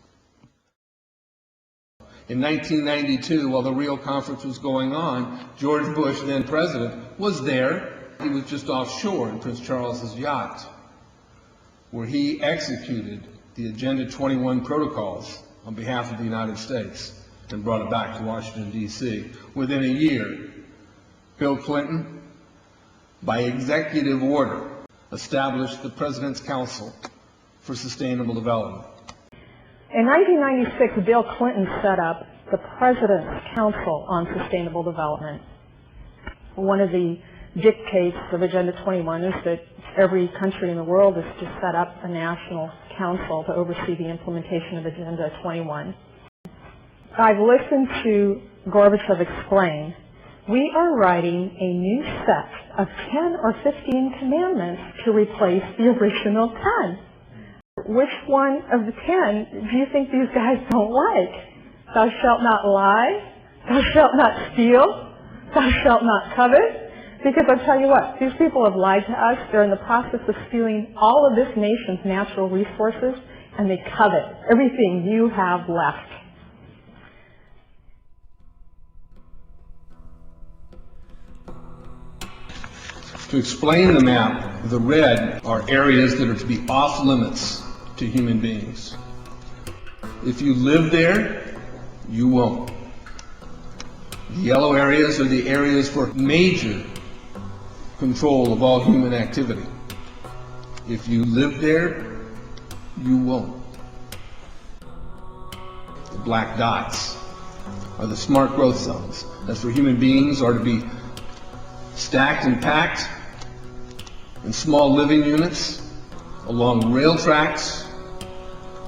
In 1992, while the Rio conference was going on, George Bush, then president, was there. He was just offshore in Prince Charles's yacht, where he executed the Agenda 21 protocols on behalf of the United States and brought it back to Washington, D.C. Within a year, Bill Clinton, by executive order, established the President's Council for Sustainable Development. In 1996, Bill Clinton set up the President's Council on Sustainable Development. One of the dictates of Agenda 21 is that every country in the world is to set up a national council to oversee the implementation of Agenda 21. I've listened to Gorbachev explain, we are writing a new set of 10 or 15 commandments to replace the original 10. Which one of the 10 do you think these guys don't like? Thou shalt not lie, thou shalt not steal, thou shalt not covet. Because I'll tell you what, these people have lied to us. They're in the process of stealing all of this nation's natural resources, and they covet everything you have left. To explain the map, the red are areas that are to be off limits to human beings. If you live there, you won't. The yellow areas are the areas for major control of all human activity. If you live there, you won't. The black dots are the smart growth zones. That's where human beings are to be stacked and packed in small living units along rail tracks.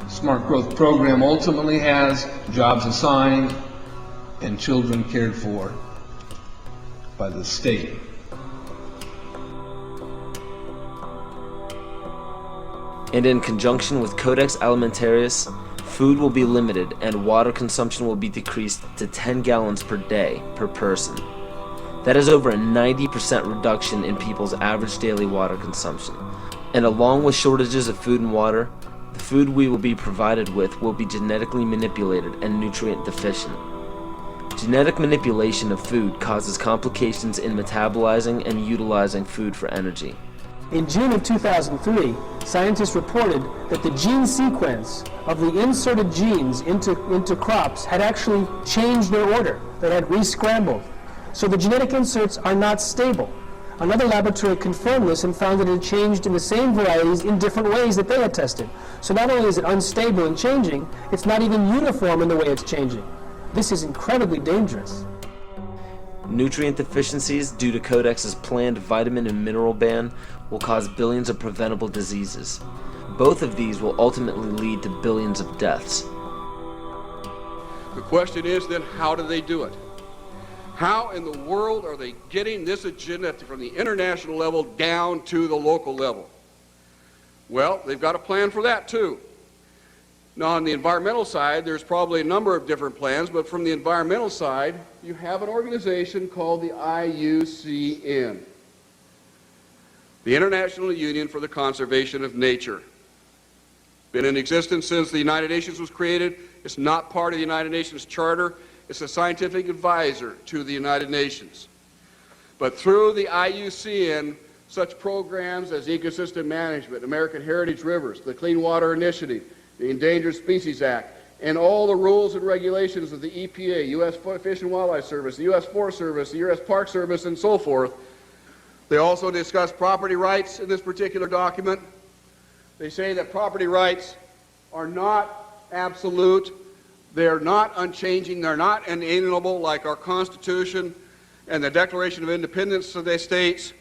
Smart growth program ultimately has jobs assigned and children cared for by the state. And in conjunction with Codex Alimentarius, food will be limited and water consumption will be decreased to 10 gallons per day per person. That is over a 90% reduction in people's average daily water consumption. And along with shortages of food and water, the food we will be provided with will be genetically manipulated and nutrient deficient. Genetic manipulation of food causes complications in metabolizing and utilizing food for energy. In June of 2003, scientists reported that the gene sequence of the inserted genes into crops had actually changed their order. They had re-scrambled. So the genetic inserts are not stable. Another laboratory confirmed this and found that it had changed in the same varieties in different ways that they had tested. So not only is it unstable and changing, it's not even uniform in the way it's changing. This is incredibly dangerous. Nutrient deficiencies due to Codex's planned vitamin and mineral ban will cause billions of preventable diseases. Both of these will ultimately lead to billions of deaths. The question is then, how do they do it? How in the world are they getting this agenda from the international level down to the local level? Well, they've got a plan for that too. Now, on the environmental side, there's probably a number of different plans, but from the environmental side, you have an organization called the IUCN, the International Union for the Conservation of Nature. Been in existence since the United Nations was created. It's not part of the United Nations Charter. It's a scientific advisor to the United Nations. But through the IUCN, such programs as ecosystem management, American Heritage Rivers, the Clean Water Initiative, the Endangered Species Act, and all the rules and regulations of the EPA, U.S. Fish and Wildlife Service, the U.S. Forest Service, the U.S. Park Service, and so forth. They also discuss property rights in this particular document. They say that property rights are not absolute, they're not unchanging, they're not inalienable like our Constitution and the Declaration of Independence of the states.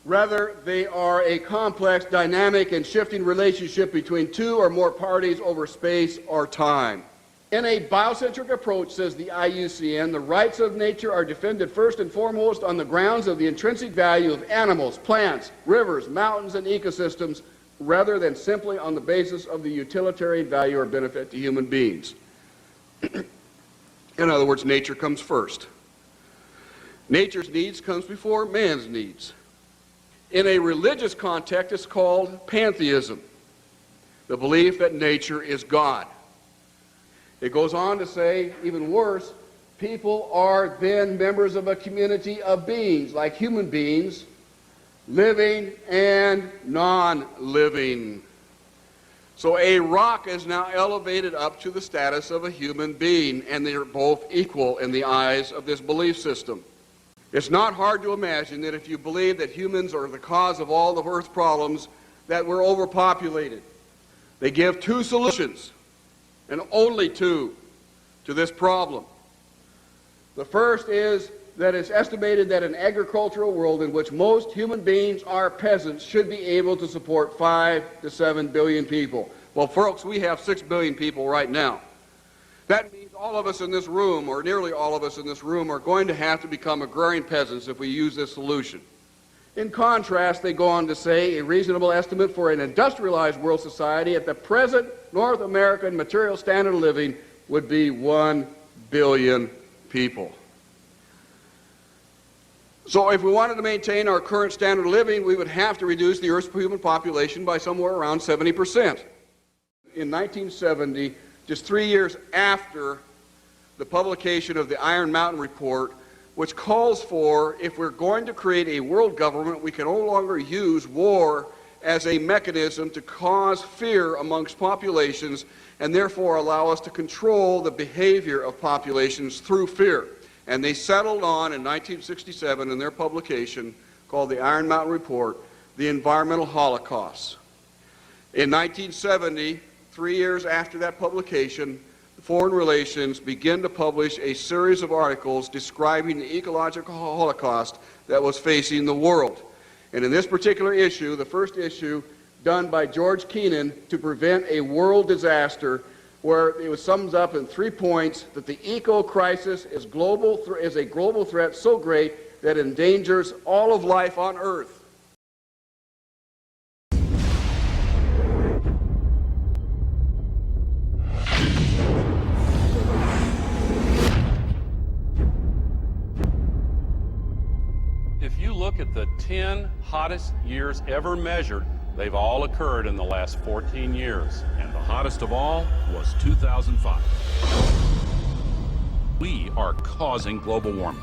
Rather, they are a complex, dynamic, and shifting relationship between two or more parties over space or time. In a biocentric approach, says the IUCN, the rights of nature are defended first and foremost on the grounds of the intrinsic value of animals, plants, rivers, mountains, and ecosystems, rather than simply on the basis of the utilitarian value or benefit to human beings. In other words, nature comes first. Nature's needs comes before man's needs. In a religious context, it's called pantheism, the belief that nature is God. It goes on to say, even worse, people are then members of a community of beings, like human beings, living and non-living. So a rock is now elevated up to the status of a human being, and they are both equal in the eyes of this belief system. It's not hard to imagine that if you believe that humans are the cause of all of Earth's problems, that we're overpopulated. They give two solutions, and only two, to this problem. The first is that it's estimated that an agricultural world in which most human beings are peasants should be able to support 5 to 7 billion people. Well, folks, we have 6 billion people right now. That means all of us in this room, or nearly all of us in this room, are going to have to become agrarian peasants if we use this solution. In contrast, they go on to say a reasonable estimate for an industrialized world society at the present North American material standard of living would be 1 billion people. So if we wanted to maintain our current standard of living, we would have to reduce the Earth's human population by somewhere around 70%. In 1970, just 3 years after the publication of the Iron Mountain Report, which calls for, if we're going to create a world government, we can no longer use war as a mechanism to cause fear amongst populations and therefore allow us to control the behavior of populations through fear. And they settled on, in 1967, in their publication called the Iron Mountain Report, the environmental holocaust. In 1970, 3 years after that publication, Foreign Relations began to publish a series of articles describing the ecological holocaust that was facing the world. And in this particular issue, the first issue done by George Kennan to prevent a world disaster, where it sums up in 3 points that the eco-crisis is a global threat so great that it endangers all of life on Earth. If you look at the 10 hottest years ever measured, they've all occurred in the last 14 years. And the hottest of all was 2005. We are causing global warming.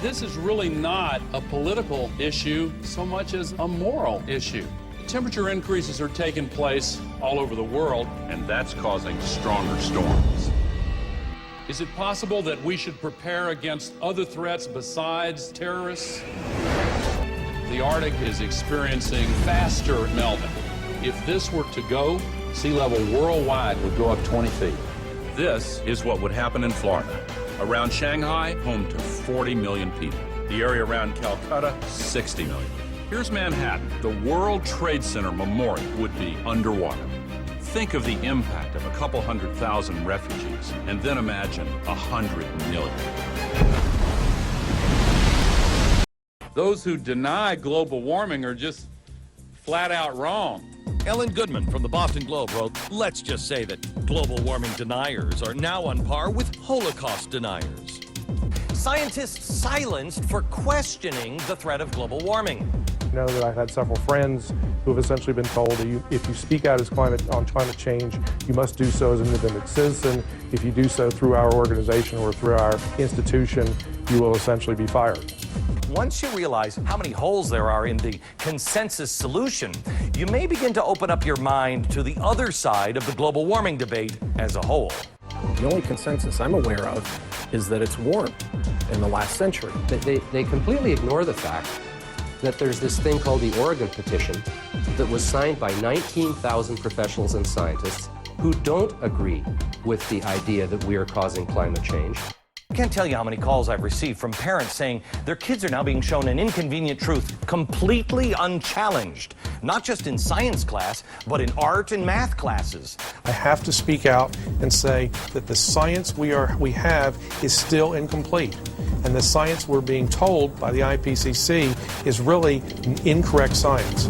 This is really not a political issue so much as a moral issue. Temperature increases are taking place all over the world, and that's causing stronger storms. Is it possible that we should prepare against other threats besides terrorists? The Arctic is experiencing faster melting. If this were to go, sea level worldwide would go up 20 feet. This is what would happen in Florida. Around Shanghai, home to 40 million people. The area around Calcutta, 60 million. Here's Manhattan. The World Trade Center Memorial would be underwater. Think of the impact of a couple 100,000 refugees, and then imagine 100 million. Those who deny global warming are just flat out wrong. Ellen Goodman from the Boston Globe wrote, let's just say that global warming deniers are now on par with Holocaust deniers. Scientists silenced for questioning the threat of global warming. I know that I've had several friends who have essentially been told that if you speak out on climate change, you must do so as an independent citizen. If you do so through our organization or through our institution, you will essentially be fired. Once you realize how many holes there are in the consensus solution, you may begin to open up your mind to the other side of the global warming debate as a whole. The only consensus I'm aware of is that it's warm in the last century. They completely ignore the fact that there's this thing called the Oregon Petition that was signed by 19,000 professionals and scientists who don't agree with the idea that we are causing climate change. I can't tell you how many calls I've received from parents saying their kids are now being shown an inconvenient truth completely unchallenged, not just in science class, but in art and math classes. I have to speak out and say that the science we have is still incomplete. And the science we're being told by the IPCC is really incorrect science.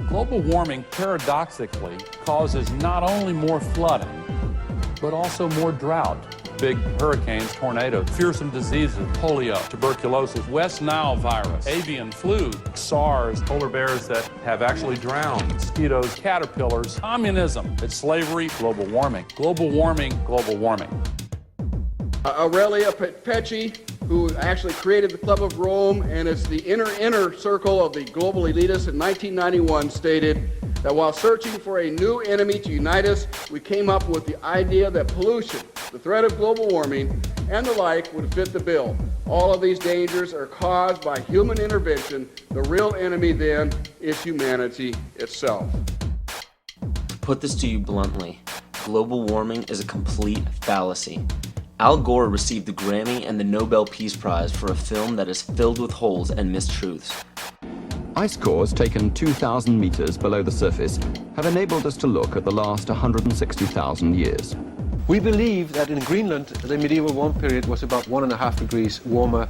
Global warming paradoxically causes not only more flooding, but also more drought. Big hurricanes, tornadoes, fearsome diseases, polio, tuberculosis, West Nile virus, avian flu, SARS, polar bears that have actually drowned, mosquitoes, caterpillars, communism, it's slavery, global warming, global warming, global warming. Aurelia Pecci, who actually created the Club of Rome, and it's the inner circle of the global elitists in 1991, stated that while searching for a new enemy to unite us, we came up with the idea that pollution, the threat of global warming, and the like would fit the bill. All of these dangers are caused by human intervention. The real enemy then is humanity itself. To put this to you bluntly, global warming is a complete fallacy. Al Gore received the Grammy and the Nobel Peace Prize for a film that is filled with holes and mistruths. Ice cores taken 2,000 meters below the surface have enabled us to look at the last 160,000 years. We believe that in Greenland, the medieval warm period was about 1.5 degrees warmer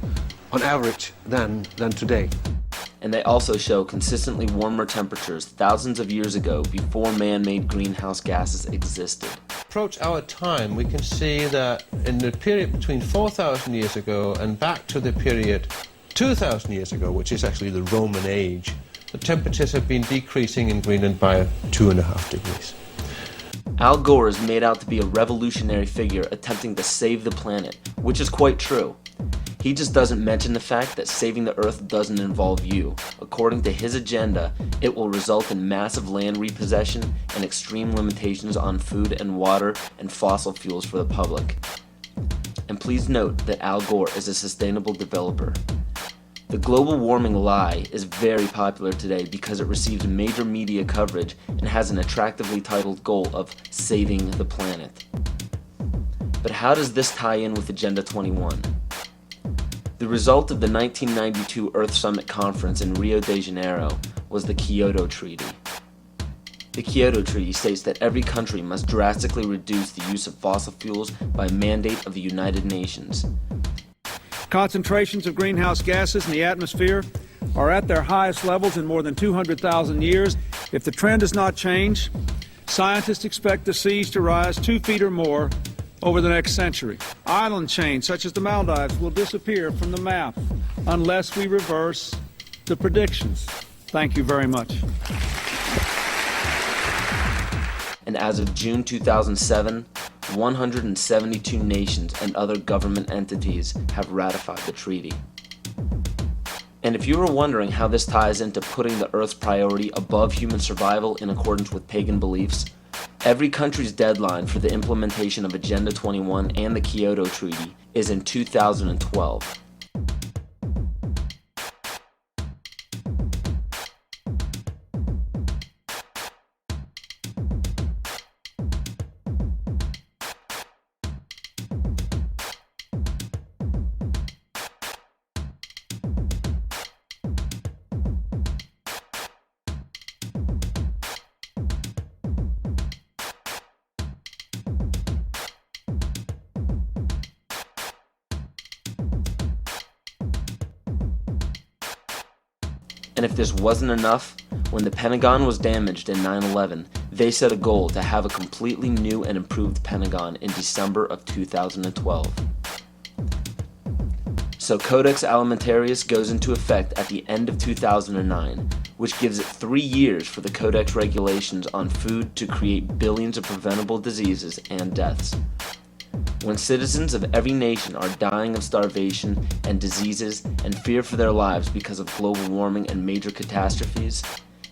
on average than today. And they also show consistently warmer temperatures thousands of years ago before man-made greenhouse gases existed. Approach our time, we can see that in the period between 4,000 years ago and back to the period 2,000 years ago, which is actually the Roman age, the temperatures have been decreasing in Greenland by 2.5 degrees. Al Gore is made out to be a revolutionary figure attempting to save the planet, which is quite true. He just doesn't mention the fact that saving the Earth doesn't involve you. According to his agenda, it will result in massive land repossession and extreme limitations on food and water and fossil fuels for the public. And please note that Al Gore is a sustainable developer. The global warming lie is very popular today because it receives major media coverage and has an attractively titled goal of saving the planet. But how does this tie in with Agenda 21? The result of the 1992 Earth Summit Conference in Rio de Janeiro was the Kyoto Treaty. The Kyoto Treaty states that every country must drastically reduce the use of fossil fuels by mandate of the United Nations. Concentrations of greenhouse gases in the atmosphere are at their highest levels in more than 200,000 years. If the trend does not change, scientists expect the seas to rise 2 feet or more over the next century. Island chains such as the Maldives will disappear from the map unless we reverse the predictions. Thank you very much. And as of June 2007, 172 nations and other government entities have ratified the treaty. And if you were wondering how this ties into putting the Earth's priority above human survival in accordance with pagan beliefs, every country's deadline for the implementation of Agenda 21 and the Kyoto Treaty is in 2012. And if this wasn't enough, when the Pentagon was damaged in 9/11, they set a goal to have a completely new and improved Pentagon in December of 2012. So Codex Alimentarius goes into effect at the end of 2009, which gives it 3 years for the Codex regulations on food to create billions of preventable diseases and deaths. When citizens of every nation are dying of starvation and diseases and fear for their lives because of global warming and major catastrophes,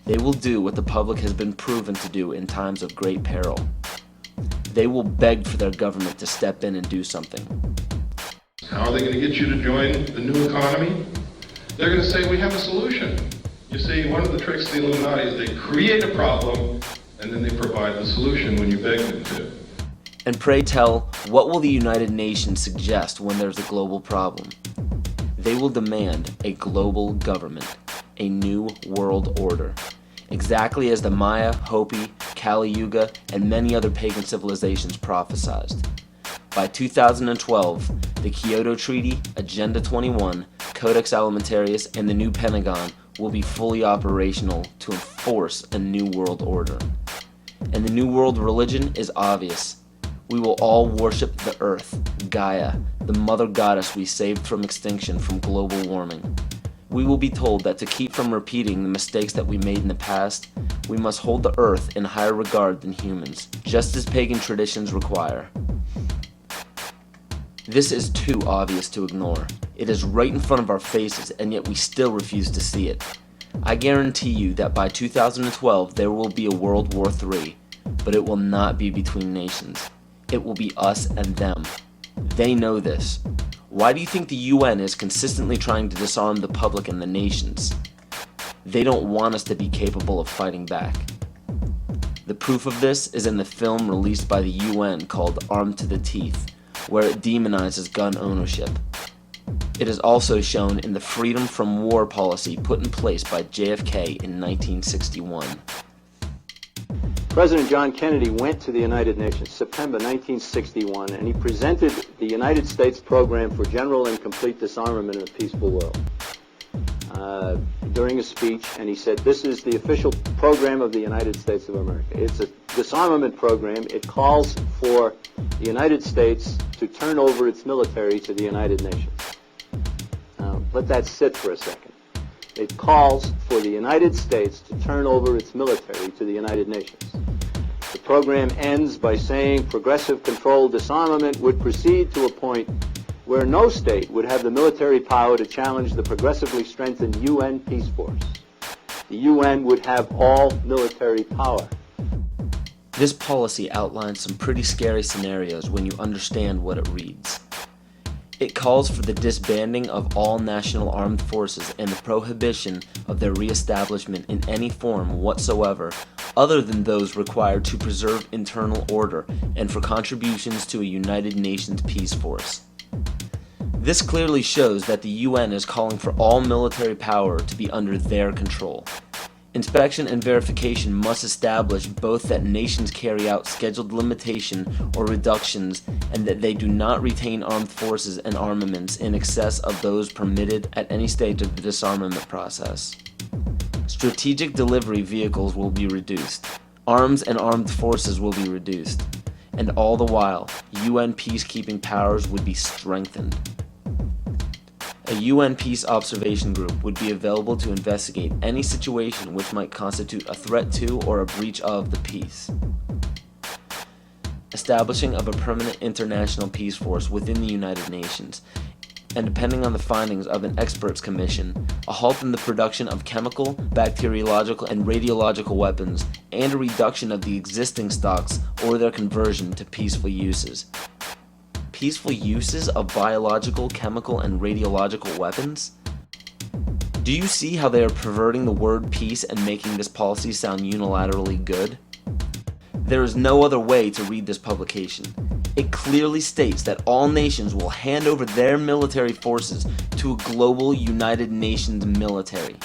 they will do what the public has been proven to do in times of great peril. They will beg for their government to step in and do something. How are they going to get you to join the new economy? They're going to say, we have a solution. You see, one of the tricks of the Illuminati is they create a problem and then they provide the solution when you beg them to. And pray tell, what will the United Nations suggest when there's a global problem? They will demand a global government, a new world order, exactly as the Maya, Hopi, Kali Yuga, and many other pagan civilizations prophesized. By 2012, the Kyoto Treaty, Agenda 21, Codex Alimentarius, and the new Pentagon will be fully operational to enforce a new world order. And the new world religion is obvious. We will all worship the earth, Gaia, the mother goddess we saved from extinction from global warming. We will be told that to keep from repeating the mistakes that we made in the past, we must hold the earth in higher regard than humans, just as pagan traditions require. This is too obvious to ignore. It is right in front of our faces, and yet we still refuse to see it. I guarantee you that by 2012 there will be a World War III, but it will not be between nations. It will be us and them. They know this. Why do you think the UN is consistently trying to disarm the public and the nations? They don't want us to be capable of fighting back. The proof of this is in the film released by the UN called Armed to the Teeth, where it demonizes gun ownership. It is also shown in the freedom from war policy put in place by JFK in 1961. President John Kennedy went to the United Nations September 1961, and he presented the United States program for general and complete disarmament in a peaceful world during a speech, and he said, this is the official program of the United States of America. It's a disarmament program. It calls for the United States to turn over its military to the United Nations. Now, let that sit for a second. It calls for the United States to turn over its military to the United Nations. The program ends by saying progressive controlled disarmament would proceed to a point where no state would have the military power to challenge the progressively strengthened UN peace force. The UN would have all military power. This policy outlines some pretty scary scenarios when you understand what it reads. It calls for the disbanding of all national armed forces and the prohibition of their reestablishment in any form whatsoever other than those required to preserve internal order and for contributions to a United Nations peace force. This clearly shows that the UN is calling for all military power to be under their control. Inspection and verification must establish both that nations carry out scheduled limitation or reductions and that they do not retain armed forces and armaments in excess of those permitted at any stage of the disarmament process. Strategic delivery vehicles will be reduced. Arms and armed forces will be reduced. And all the while, UN peacekeeping powers would be strengthened. A UN Peace Observation Group would be available to investigate any situation which might constitute a threat to or a breach of the peace. Establishing of a permanent international peace force within the United Nations, and depending on the findings of an experts commission, a halt in the production of chemical, bacteriological, and radiological weapons, and a reduction of the existing stocks or their conversion to peaceful uses. Peaceful uses of biological, chemical, and radiological weapons? Do you see how they are perverting the word peace and making this policy sound unilaterally good? There is no other way to read this publication. It clearly states that all nations will hand over their military forces to a global United Nations military.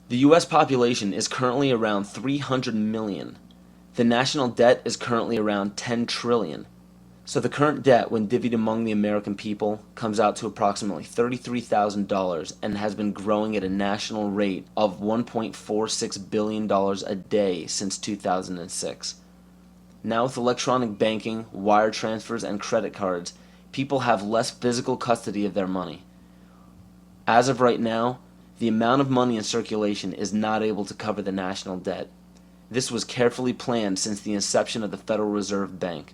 The US population is currently around 300 million. The national debt is currently around 10 trillion. So the current debt, when divvied among the American people, comes out to approximately $33,000 and has been growing at a national rate of $1.46 billion a day since 2006. Now with electronic banking, wire transfers, and credit cards, people have less physical custody of their money. As of right now, the amount of money in circulation is not able to cover the national debt. This was carefully planned since the inception of the Federal Reserve Bank.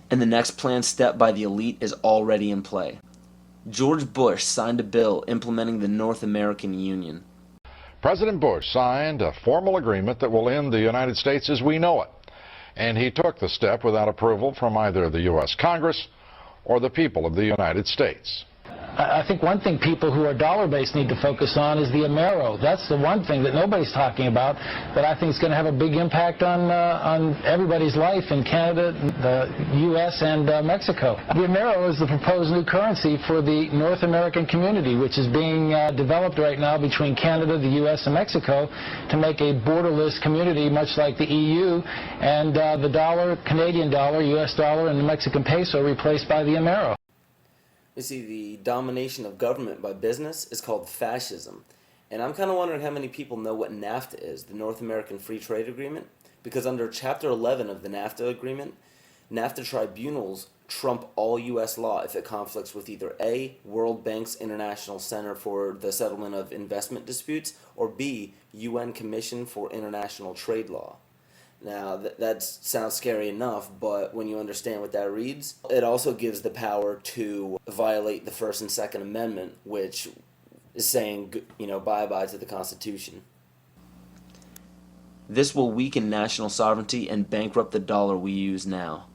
And the next planned step by the elite is already in play. George Bush signed a bill implementing the North American Union. President Bush signed a formal agreement that will end the United States as we know it. And he took the step without approval from either the U.S. Congress or the people of the United States. I think one thing people who are dollar-based need to focus on is the Amero. That's the one thing that nobody's talking about that I think is going to have a big impact on everybody's life in Canada, the U.S., and Mexico. The Amero is the proposed new currency for the North American community, which is being developed right now between Canada, the U.S., and Mexico to make a borderless community, much like the EU, and the dollar, Canadian dollar, U.S. dollar, and the Mexican peso replaced by the Amero. You see, the domination of government by business is called fascism. And I'm kind of wondering how many people know what NAFTA is, the North American Free Trade Agreement. Because under Chapter 11 of the NAFTA agreement, NAFTA tribunals trump all U.S. law if it conflicts with either A, World Bank's International Center for the Settlement of Investment Disputes, or B, UN Commission for International Trade Law. Now, that sounds scary enough, but when you understand what that reads, it also gives the power to violate the First and Second Amendment, which is saying, bye-bye to the Constitution. This will weaken national sovereignty and bankrupt the dollar we use now.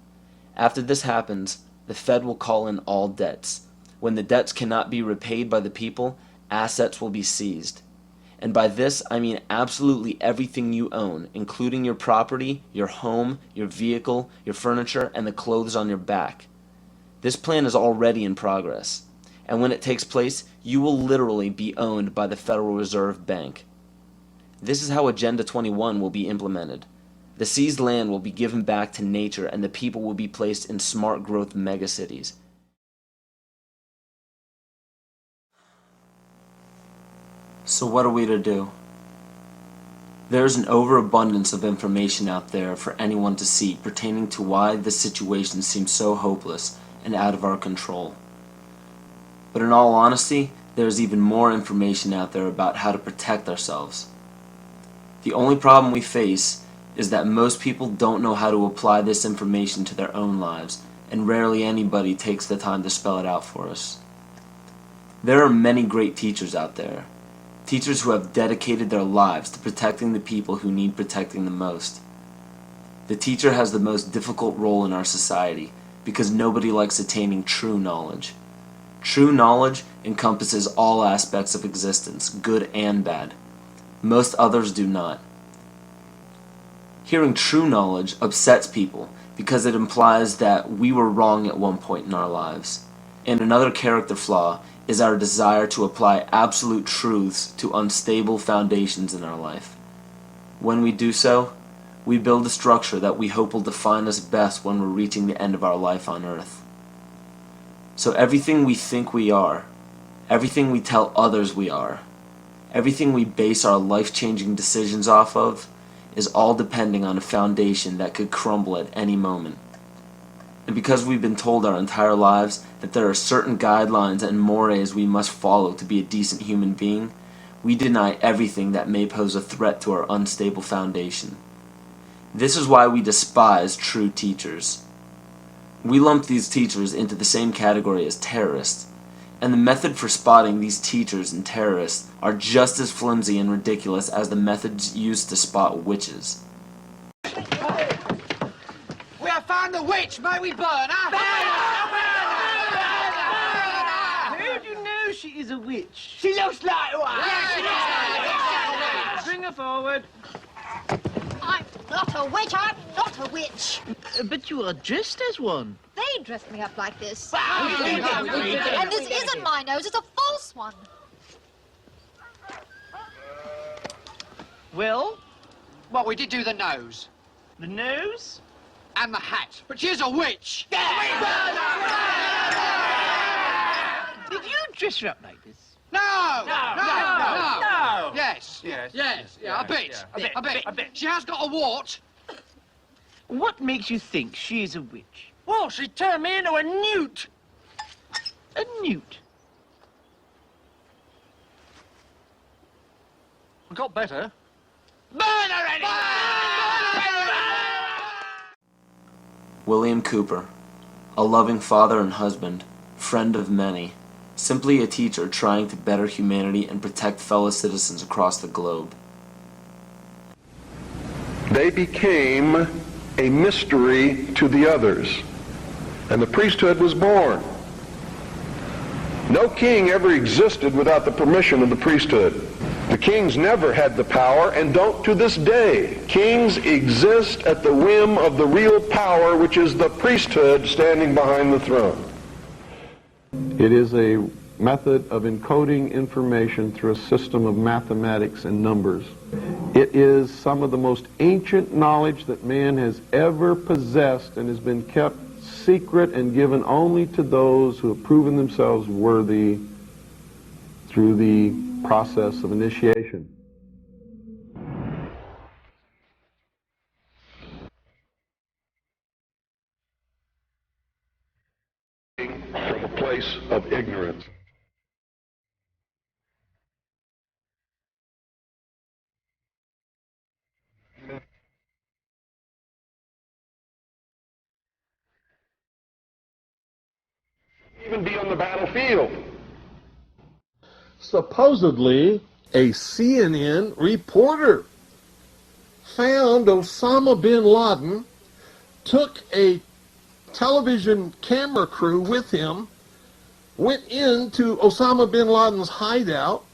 After this happens, the Fed will call in all debts. When the debts cannot be repaid by the people, assets will be seized. And by this, I mean absolutely everything you own, including your property, your home, your vehicle, your furniture, and the clothes on your back. This plan is already in progress. And when it takes place, you will literally be owned by the Federal Reserve Bank. This is how Agenda 21 will be implemented. The seized land will be given back to nature, and the people will be placed in smart growth megacities. So what are we to do? There is an overabundance of information out there for anyone to see pertaining to why this situation seems so hopeless and out of our control. But in all honesty, there is even more information out there about how to protect ourselves. The only problem we face is that most people don't know how to apply this information to their own lives, and rarely anybody takes the time to spell it out for us. There are many great teachers out there. Teachers who have dedicated their lives to protecting the people who need protecting the most. The teacher has the most difficult role in our society because nobody likes attaining true knowledge. True knowledge encompasses all aspects of existence, good and bad. Most others do not. Hearing true knowledge upsets people because it implies that we were wrong at one point in our lives. And another character flaw is our desire to apply absolute truths to unstable foundations in our life. When we do so, we build a structure that we hope will define us best when we're reaching the end of our life on earth. So everything we think we are, everything we tell others we are, everything we base our life-changing decisions off of, is all depending on a foundation that could crumble at any moment. And because we've been told our entire lives that there are certain guidelines and mores we must follow to be a decent human being, we deny everything that may pose a threat to our unstable foundation. This is why we despise true teachers. We lump these teachers into the same category as terrorists, and the method for spotting these teachers and terrorists are just as flimsy and ridiculous as the methods used to spot witches. We have found the witch, may we burn her? Who do you know she is a witch? She looks like one. Yeah, she looks like one. Bring her forward. I'm not a witch, I'm not a witch. But you are dressed as one. They dressed me up like this. And this isn't my nose, it's a false one. Well? Well, we did do the nose. The nose? And the hat. But she's a witch! Did you dress her up like this? No! No! Yes. Yeah, a bit. She has got a wart. What makes you think she's a witch? Well, she turned me into a newt. A newt? I got better. Burn her anyway! William Cooper, a loving father and husband, friend of many, simply a teacher trying to better humanity and protect fellow citizens across the globe. They became a mystery to the others, and the priesthood was born. No king ever existed without the permission of the priesthood. The kings never had the power and don't to this day. Kings exist at the whim of the real power, which is the priesthood standing behind the throne. It is a method of encoding information through a system of mathematics and numbers. It is some of the most ancient knowledge that man has ever possessed and has been kept secret and given only to those who have proven themselves worthy through the process of initiation. From a place of ignorance. Even be on the battlefield. Supposedly, a CNN reporter found Osama bin Laden, took a television camera crew with him, went into Osama bin Laden's hideout,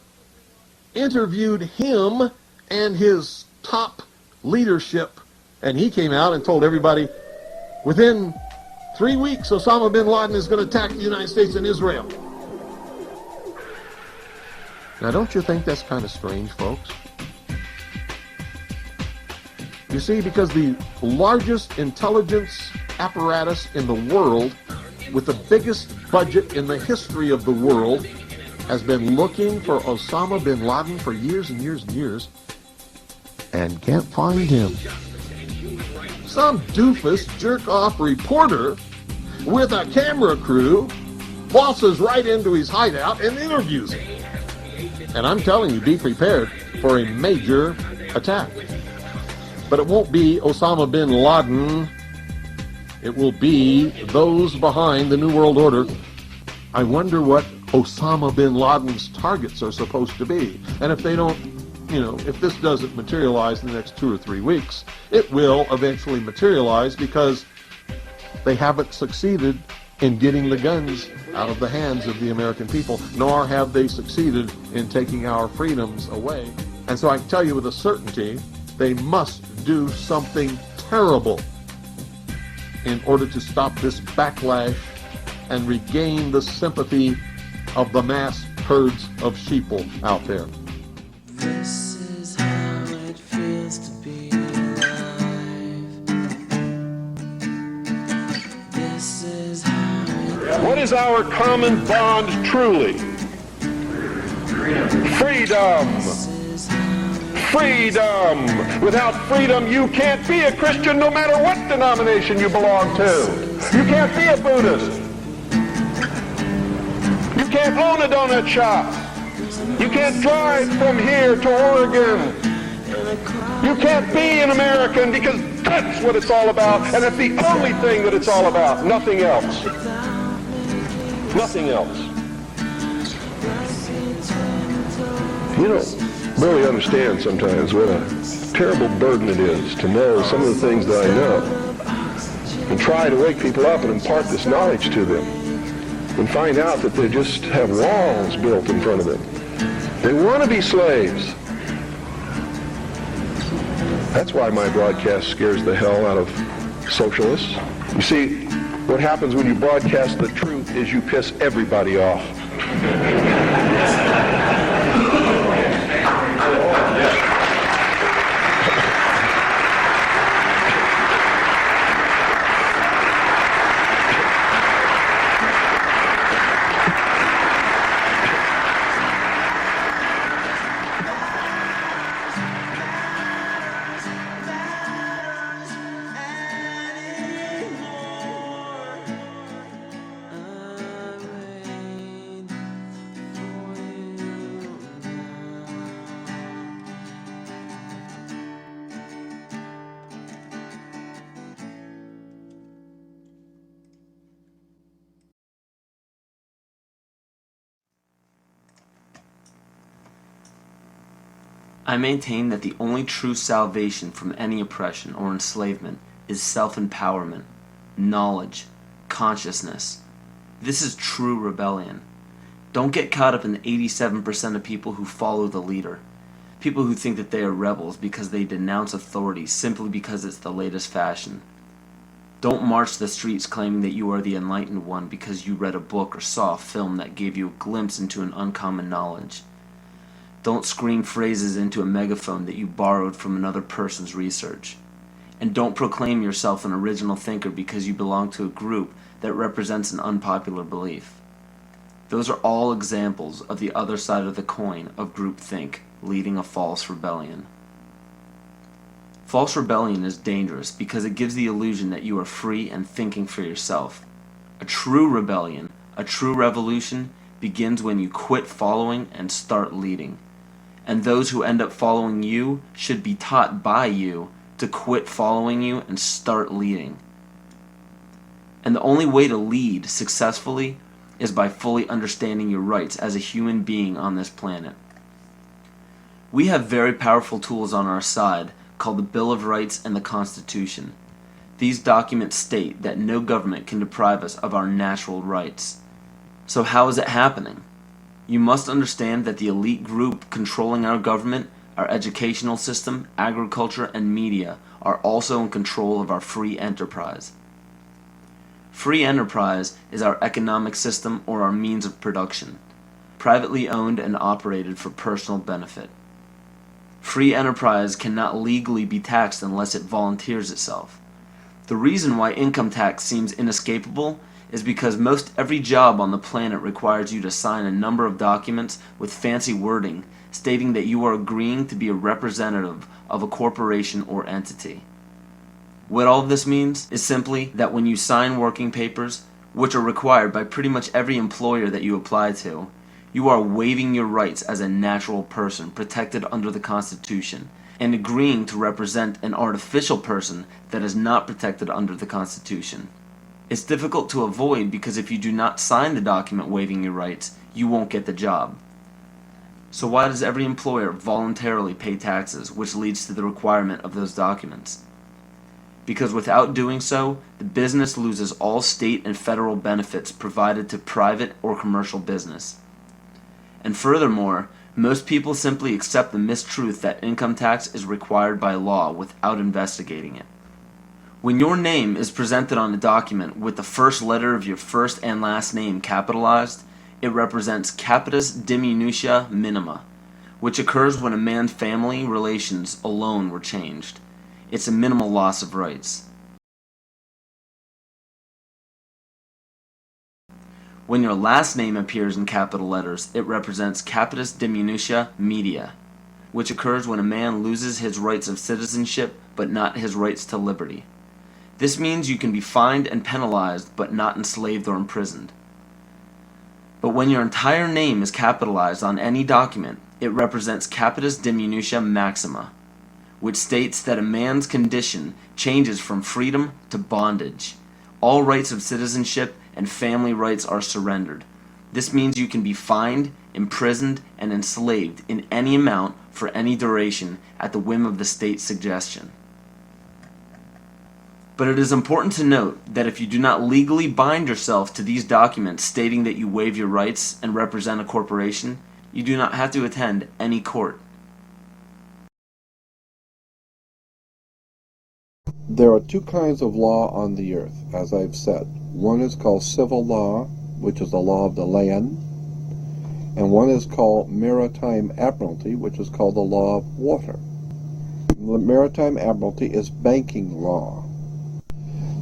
interviewed him and his top leadership, and he came out and told everybody, within 3 weeks, Osama bin Laden is going to attack the United States and Israel. Now, don't you think that's kind of strange, folks? You see, because the largest intelligence apparatus in the world, with the biggest budget in the history of the world, has been looking for Osama bin Laden for years and years and years, and can't find him. Some doofus jerk-off reporter with a camera crew waltzes right into his hideout and interviews him. And I'm telling you, be prepared for a major attack. But it won't be Osama bin Laden. It will be those behind the New World Order. I wonder what Osama bin Laden's targets are supposed to be. And if they don't, if this doesn't materialize in the next 2 or 3 weeks, it will eventually materialize because they haven't succeeded in getting the guns out of the hands of the American people, nor have they succeeded in taking our freedoms away. And so I can tell you with a certainty, they must do something terrible in order to stop this backlash and regain the sympathy of the mass herds of sheeple out there. This is how it feels to be alive. This is how it... What is our common bond truly? Freedom. Freedom. Without freedom, you can't be a Christian no matter what denomination you belong to. You can't be a Buddhist. You can't own a donut shop. You can't drive from here to Oregon. You can't be an American because that's what it's all about, and it's the only thing that it's all about. Nothing else. Nothing else. You don't really understand sometimes what a terrible burden it is to know some of the things that I know and try to wake people up and impart this knowledge to them and find out that they just have walls built in front of them. They want to be slaves. That's why my broadcast scares the hell out of socialists. You see, what happens when you broadcast the truth is you piss everybody off. I maintain that the only true salvation from any oppression or enslavement is self-empowerment, knowledge, consciousness. This is true rebellion. Don't get caught up in the 87% of people who follow the leader. People who think that they are rebels because they denounce authority simply because it's the latest fashion. Don't march the streets claiming that you are the enlightened one because you read a book or saw a film that gave you a glimpse into an uncommon knowledge. Don't scream phrases into a megaphone that you borrowed from another person's research. And don't proclaim yourself an original thinker because you belong to a group that represents an unpopular belief. Those are all examples of the other side of the coin of groupthink, leading a false rebellion. False rebellion is dangerous because it gives the illusion that you are free and thinking for yourself. A true rebellion, a true revolution, begins when you quit following and start leading. And those who end up following you should be taught by you to quit following you and start leading. And the only way to lead successfully is by fully understanding your rights as a human being on this planet. We have very powerful tools on our side called the Bill of Rights and the Constitution. These documents state that no government can deprive us of our natural rights. So how is it happening? You must understand that the elite group controlling our government, our educational system, agriculture, and media are also in control of our free enterprise. Free enterprise is our economic system or our means of production, privately owned and operated for personal benefit. Free enterprise cannot legally be taxed unless it volunteers itself. The reason why income tax seems inescapable is because most every job on the planet requires you to sign a number of documents with fancy wording stating that you are agreeing to be a representative of a corporation or entity. What all of this means is simply that when you sign working papers, which are required by pretty much every employer that you apply to, you are waiving your rights as a natural person protected under the Constitution and agreeing to represent an artificial person that is not protected under the Constitution. It's difficult to avoid because if you do not sign the document waiving your rights, you won't get the job. So why does every employer voluntarily pay taxes, which leads to the requirement of those documents? Because without doing so, the business loses all state and federal benefits provided to private or commercial business. And furthermore, most people simply accept the mistruth that income tax is required by law without investigating it. When your name is presented on a document with the first letter of your first and last name capitalized, it represents capitis diminutia minima, which occurs when a man's family relations alone were changed. It's a minimal loss of rights. When your last name appears in capital letters, it represents capitis diminutia media, which occurs when a man loses his rights of citizenship but not his rights to liberty. This means you can be fined and penalized but not enslaved or imprisoned. But when your entire name is capitalized on any document, it represents capitis diminutia maxima, which states that a man's condition changes from freedom to bondage. All rights of citizenship and family rights are surrendered. This means you can be fined, imprisoned, and enslaved in any amount for any duration at the whim of the state's suggestion. But it is important to note that if you do not legally bind yourself to these documents stating that you waive your rights and represent a corporation, you do not have to attend any court. There are two kinds of law on the earth, as I've said. One is called civil law, which is the law of the land, and one is called maritime admiralty, which is called the law of water. The maritime admiralty is banking law.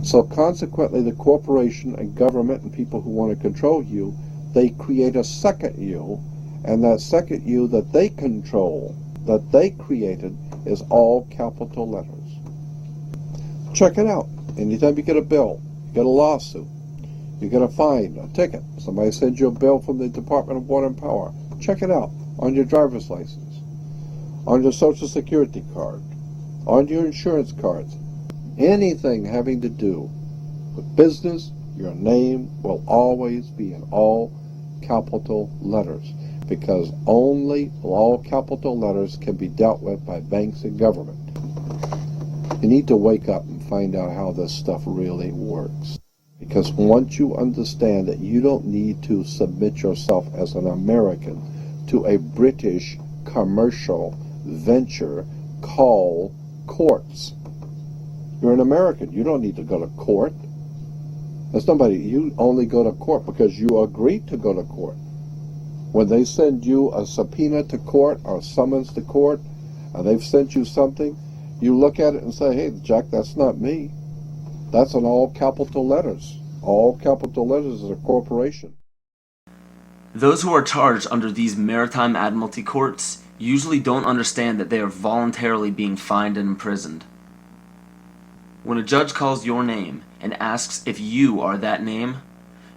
So consequently, the corporation and government and people who want to control you, they create a second you, and that second you that they control, that they created, is all capital letters. Check it out. Anytime you get a bill, you get a lawsuit, you get a fine, a ticket, somebody sends you a bill from the Department of Water and Power, check it out on your driver's license, on your Social Security card, on your insurance cards. Anything having to do with business, your name will always be in all capital letters, because only all capital letters can be dealt with by banks and government. You need to wake up and find out how this stuff really works. Because once you understand that you don't need to submit yourself as an American to a British commercial venture called courts. You're an American. You don't need to go to court. As somebody, you only go to court because you agreed to go to court. When they send you a subpoena to court or a summons to court, and they've sent you something, you look at it and say, hey, Jack, that's not me. That's in all capital letters. All capital letters is a corporation. Those who are charged under these maritime admiralty courts usually don't understand that they are voluntarily being fined and imprisoned. When a judge calls your name and asks if you are that name,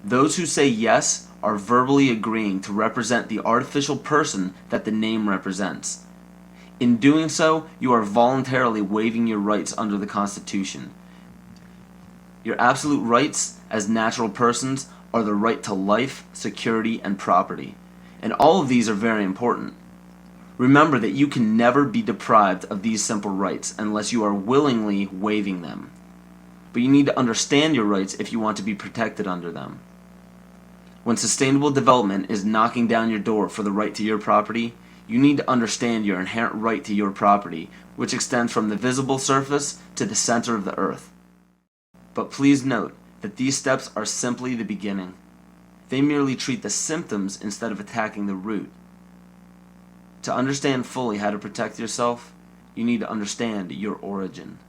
those who say yes are verbally agreeing to represent the artificial person that the name represents. In doing so, you are voluntarily waiving your rights under the Constitution. Your absolute rights as natural persons are the right to life, security, and property. And all of these are very important. Remember that you can never be deprived of these simple rights unless you are willingly waiving them. But you need to understand your rights if you want to be protected under them. When sustainable development is knocking down your door for the right to your property, you need to understand your inherent right to your property, which extends from the visible surface to the center of the earth. But please note that these steps are simply the beginning. They merely treat the symptoms instead of attacking the root. To understand fully how to protect yourself, you need to understand your origin.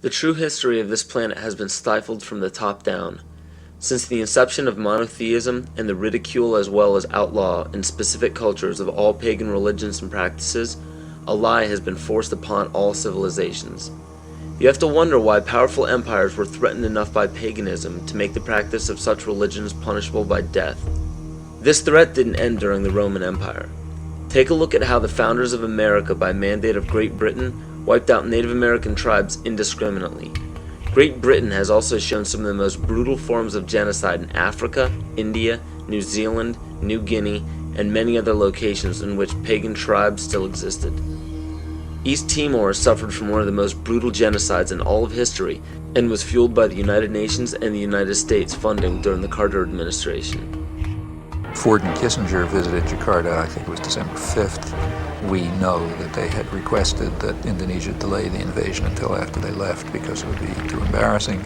The true history of this planet has been stifled from the top down. Since the inception of monotheism and the ridicule as well as outlaw in specific cultures of all pagan religions and practices, a lie has been forced upon all civilizations. You have to wonder why powerful empires were threatened enough by paganism to make the practice of such religions punishable by death. This threat didn't end during the Roman Empire. Take a look at how the founders of America, by mandate of Great Britain, wiped out Native American tribes indiscriminately. Great Britain has also shown some of the most brutal forms of genocide in Africa, India, New Zealand, New Guinea, and many other locations in which pagan tribes still existed. East Timor suffered from one of the most brutal genocides in all of history and was fueled by the United Nations and the United States funding during the Carter administration. Ford and Kissinger visited Jakarta, I think it was December 5th. We know that they had requested that Indonesia delay the invasion until after they left because it would be too embarrassing.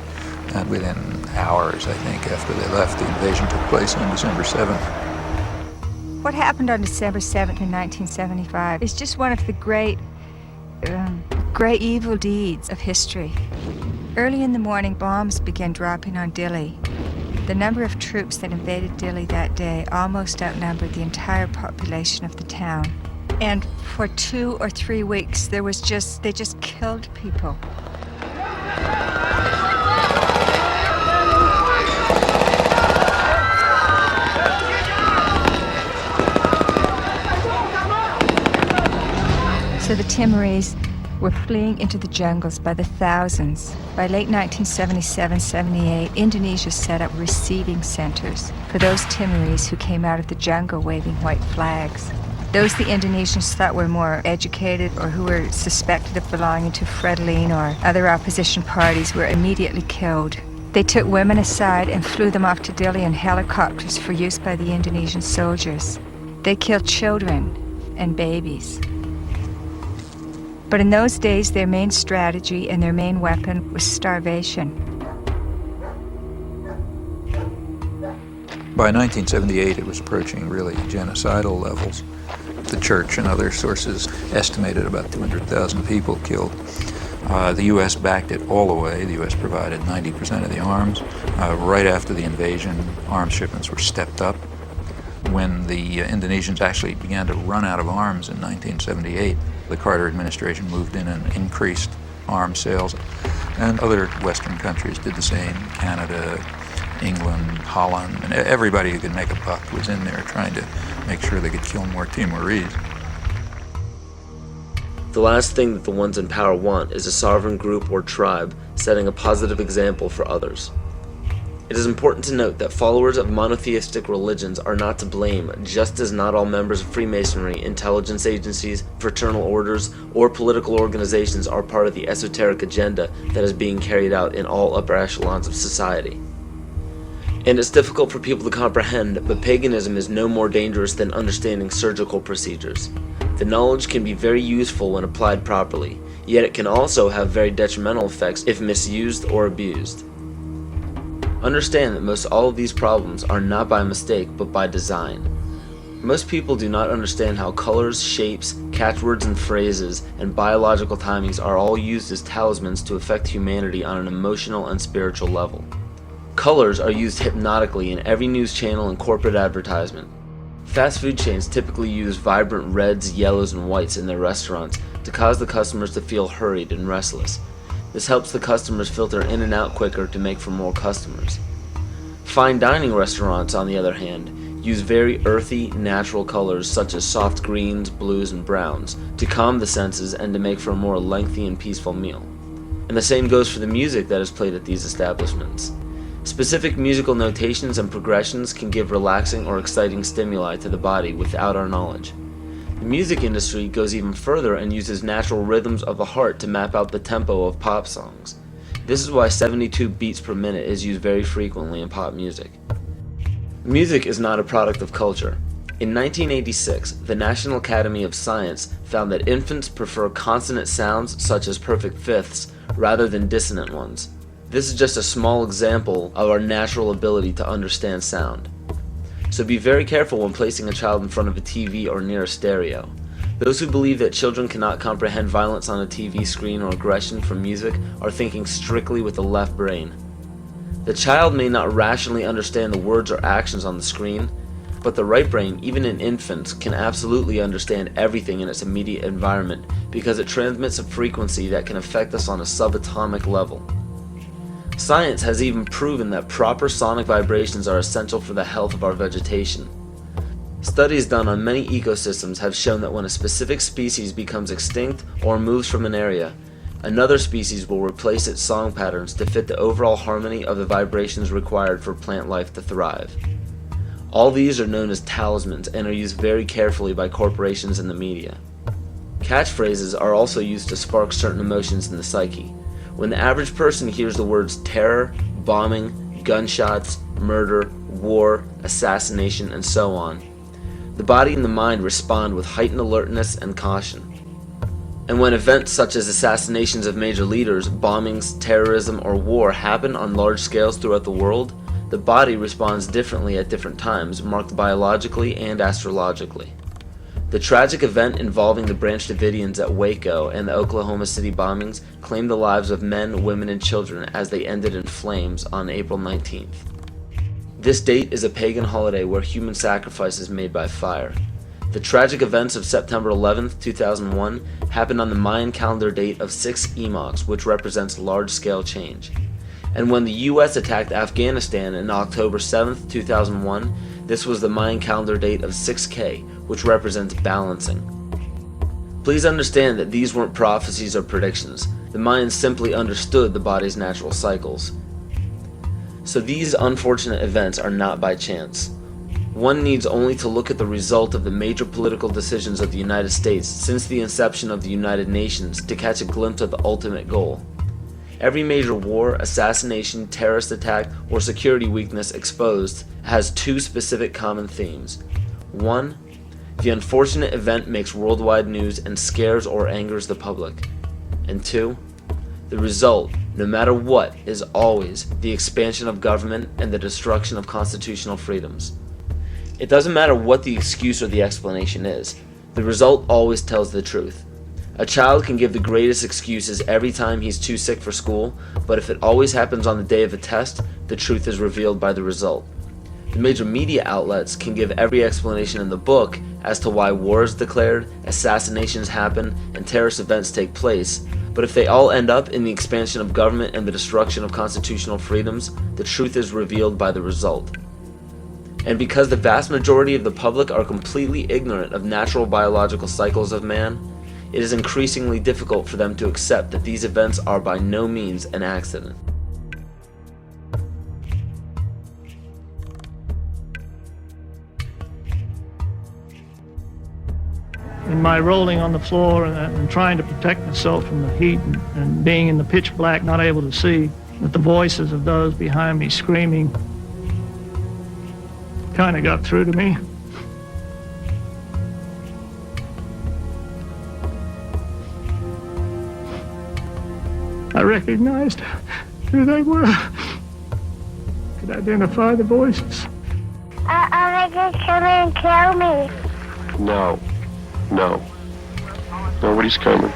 And within hours, I think, after they left, the invasion took place on December 7th. What happened on December 7th in 1975 is just one of the great evil deeds of history. Early in the morning, bombs began dropping on Dili. The number of troops that invaded Dili that day almost outnumbered the entire population of the town. And for 2 or 3 weeks, they just killed people. So the Timorese were fleeing into the jungles by the thousands. By late 1977-78, Indonesia set up receiving centers for those Timorese who came out of the jungle waving white flags. Those the Indonesians thought were more educated or who were suspected of belonging to Frelimo or other opposition parties were immediately killed. They took women aside and flew them off to Dili in helicopters for use by the Indonesian soldiers. They killed children and babies. But in those days, their main strategy and their main weapon was starvation. By 1978, it was approaching really genocidal levels. The church and other sources estimated about 200,000 people killed. The U.S. backed it all the way. The U.S. provided 90% of the arms. Right after the invasion, arms shipments were stepped up. When the Indonesians actually began to run out of arms in 1978, the Carter administration moved in and increased arms sales. And other Western countries did the same. Canada, England, Holland, and everybody who could make a buck was in there trying to make sure they could kill more Timorese. The last thing that the ones in power want is a sovereign group or tribe setting a positive example for others. It is important to note that followers of monotheistic religions are not to blame, just as not all members of Freemasonry, intelligence agencies, fraternal orders, or political organizations are part of the esoteric agenda that is being carried out in all upper echelons of society. And it's difficult for people to comprehend, but paganism is no more dangerous than understanding surgical procedures. The knowledge can be very useful when applied properly, yet it can also have very detrimental effects if misused or abused. Understand that most all of these problems are not by mistake, but by design. Most people do not understand how colors, shapes, catchwords and phrases, and biological timings are all used as talismans to affect humanity on an emotional and spiritual level. Colors are used hypnotically in every news channel and corporate advertisement. Fast food chains typically use vibrant reds, yellows, and whites in their restaurants to cause the customers to feel hurried and restless. This helps the customers filter in and out quicker to make for more customers. Fine dining restaurants, on the other hand, use very earthy, natural colors such as soft greens, blues, and browns to calm the senses and to make for a more lengthy and peaceful meal. And the same goes for the music that is played at these establishments. Specific musical notations and progressions can give relaxing or exciting stimuli to the body without our knowledge. The music industry goes even further and uses natural rhythms of the heart to map out the tempo of pop songs. This is why 72 beats per minute is used very frequently in pop music. Music is not a product of culture. In 1986, the National Academy of Science found that infants prefer consonant sounds such as perfect fifths rather than dissonant ones. This is just a small example of our natural ability to understand sound. So be very careful when placing a child in front of a TV or near a stereo. Those who believe that children cannot comprehend violence on a TV screen or aggression from music are thinking strictly with the left brain. The child may not rationally understand the words or actions on the screen, but the right brain, even in infants, can absolutely understand everything in its immediate environment because it transmits a frequency that can affect us on a subatomic level. Science has even proven that proper sonic vibrations are essential for the health of our vegetation. Studies done on many ecosystems have shown that when a specific species becomes extinct or moves from an area, another species will replace its song patterns to fit the overall harmony of the vibrations required for plant life to thrive. All these are known as talismans and are used very carefully by corporations and the media. Catchphrases are also used to spark certain emotions in the psyche. When the average person hears the words terror, bombing, gunshots, murder, war, assassination, and so on, the body and the mind respond with heightened alertness and caution. And when events such as assassinations of major leaders, bombings, terrorism, or war happen on large scales throughout the world, the body responds differently at different times, marked biologically and astrologically. The tragic event involving the Branch Davidians at Waco and the Oklahoma City bombings claimed the lives of men, women, and children as they ended in flames on April 19th. This date is a pagan holiday where human sacrifice is made by fire. The tragic events of September 11th, 2001 happened on the Mayan calendar date of 6 epochs, which represents large-scale change. And when the US attacked Afghanistan on October 7th, 2001, this was the Mayan calendar date of 6K, which represents balancing. Please understand that these weren't prophecies or predictions. The Mayans simply understood the body's natural cycles. So these unfortunate events are not by chance. One needs only to look at the result of the major political decisions of the United States since the inception of the United Nations to catch a glimpse of the ultimate goal. Every major war, assassination, terrorist attack, or security weakness exposed has two specific common themes. 1. The unfortunate event makes worldwide news and scares or angers the public. And 2. The result, no matter what, is always the expansion of government and the destruction of constitutional freedoms. It doesn't matter what the excuse or the explanation is, the result always tells the truth. A child can give the greatest excuses every time he's too sick for school, but if it always happens on the day of a test, the truth is revealed by the result. The major media outlets can give every explanation in the book as to why war is declared, assassinations happen, and terrorist events take place, but if they all end up in the expansion of government and the destruction of constitutional freedoms, the truth is revealed by the result. And because the vast majority of the public are completely ignorant of natural biological cycles of man, it is increasingly difficult for them to accept that these events are by no means an accident. In my rolling on the floor and trying to protect myself from the heat and being in the pitch black, not able to see, that the voices of those behind me screaming kind of got through to me. I recognized who they were. Could identify the voices. Are they gonna come and kill me? No. No. Nobody's coming.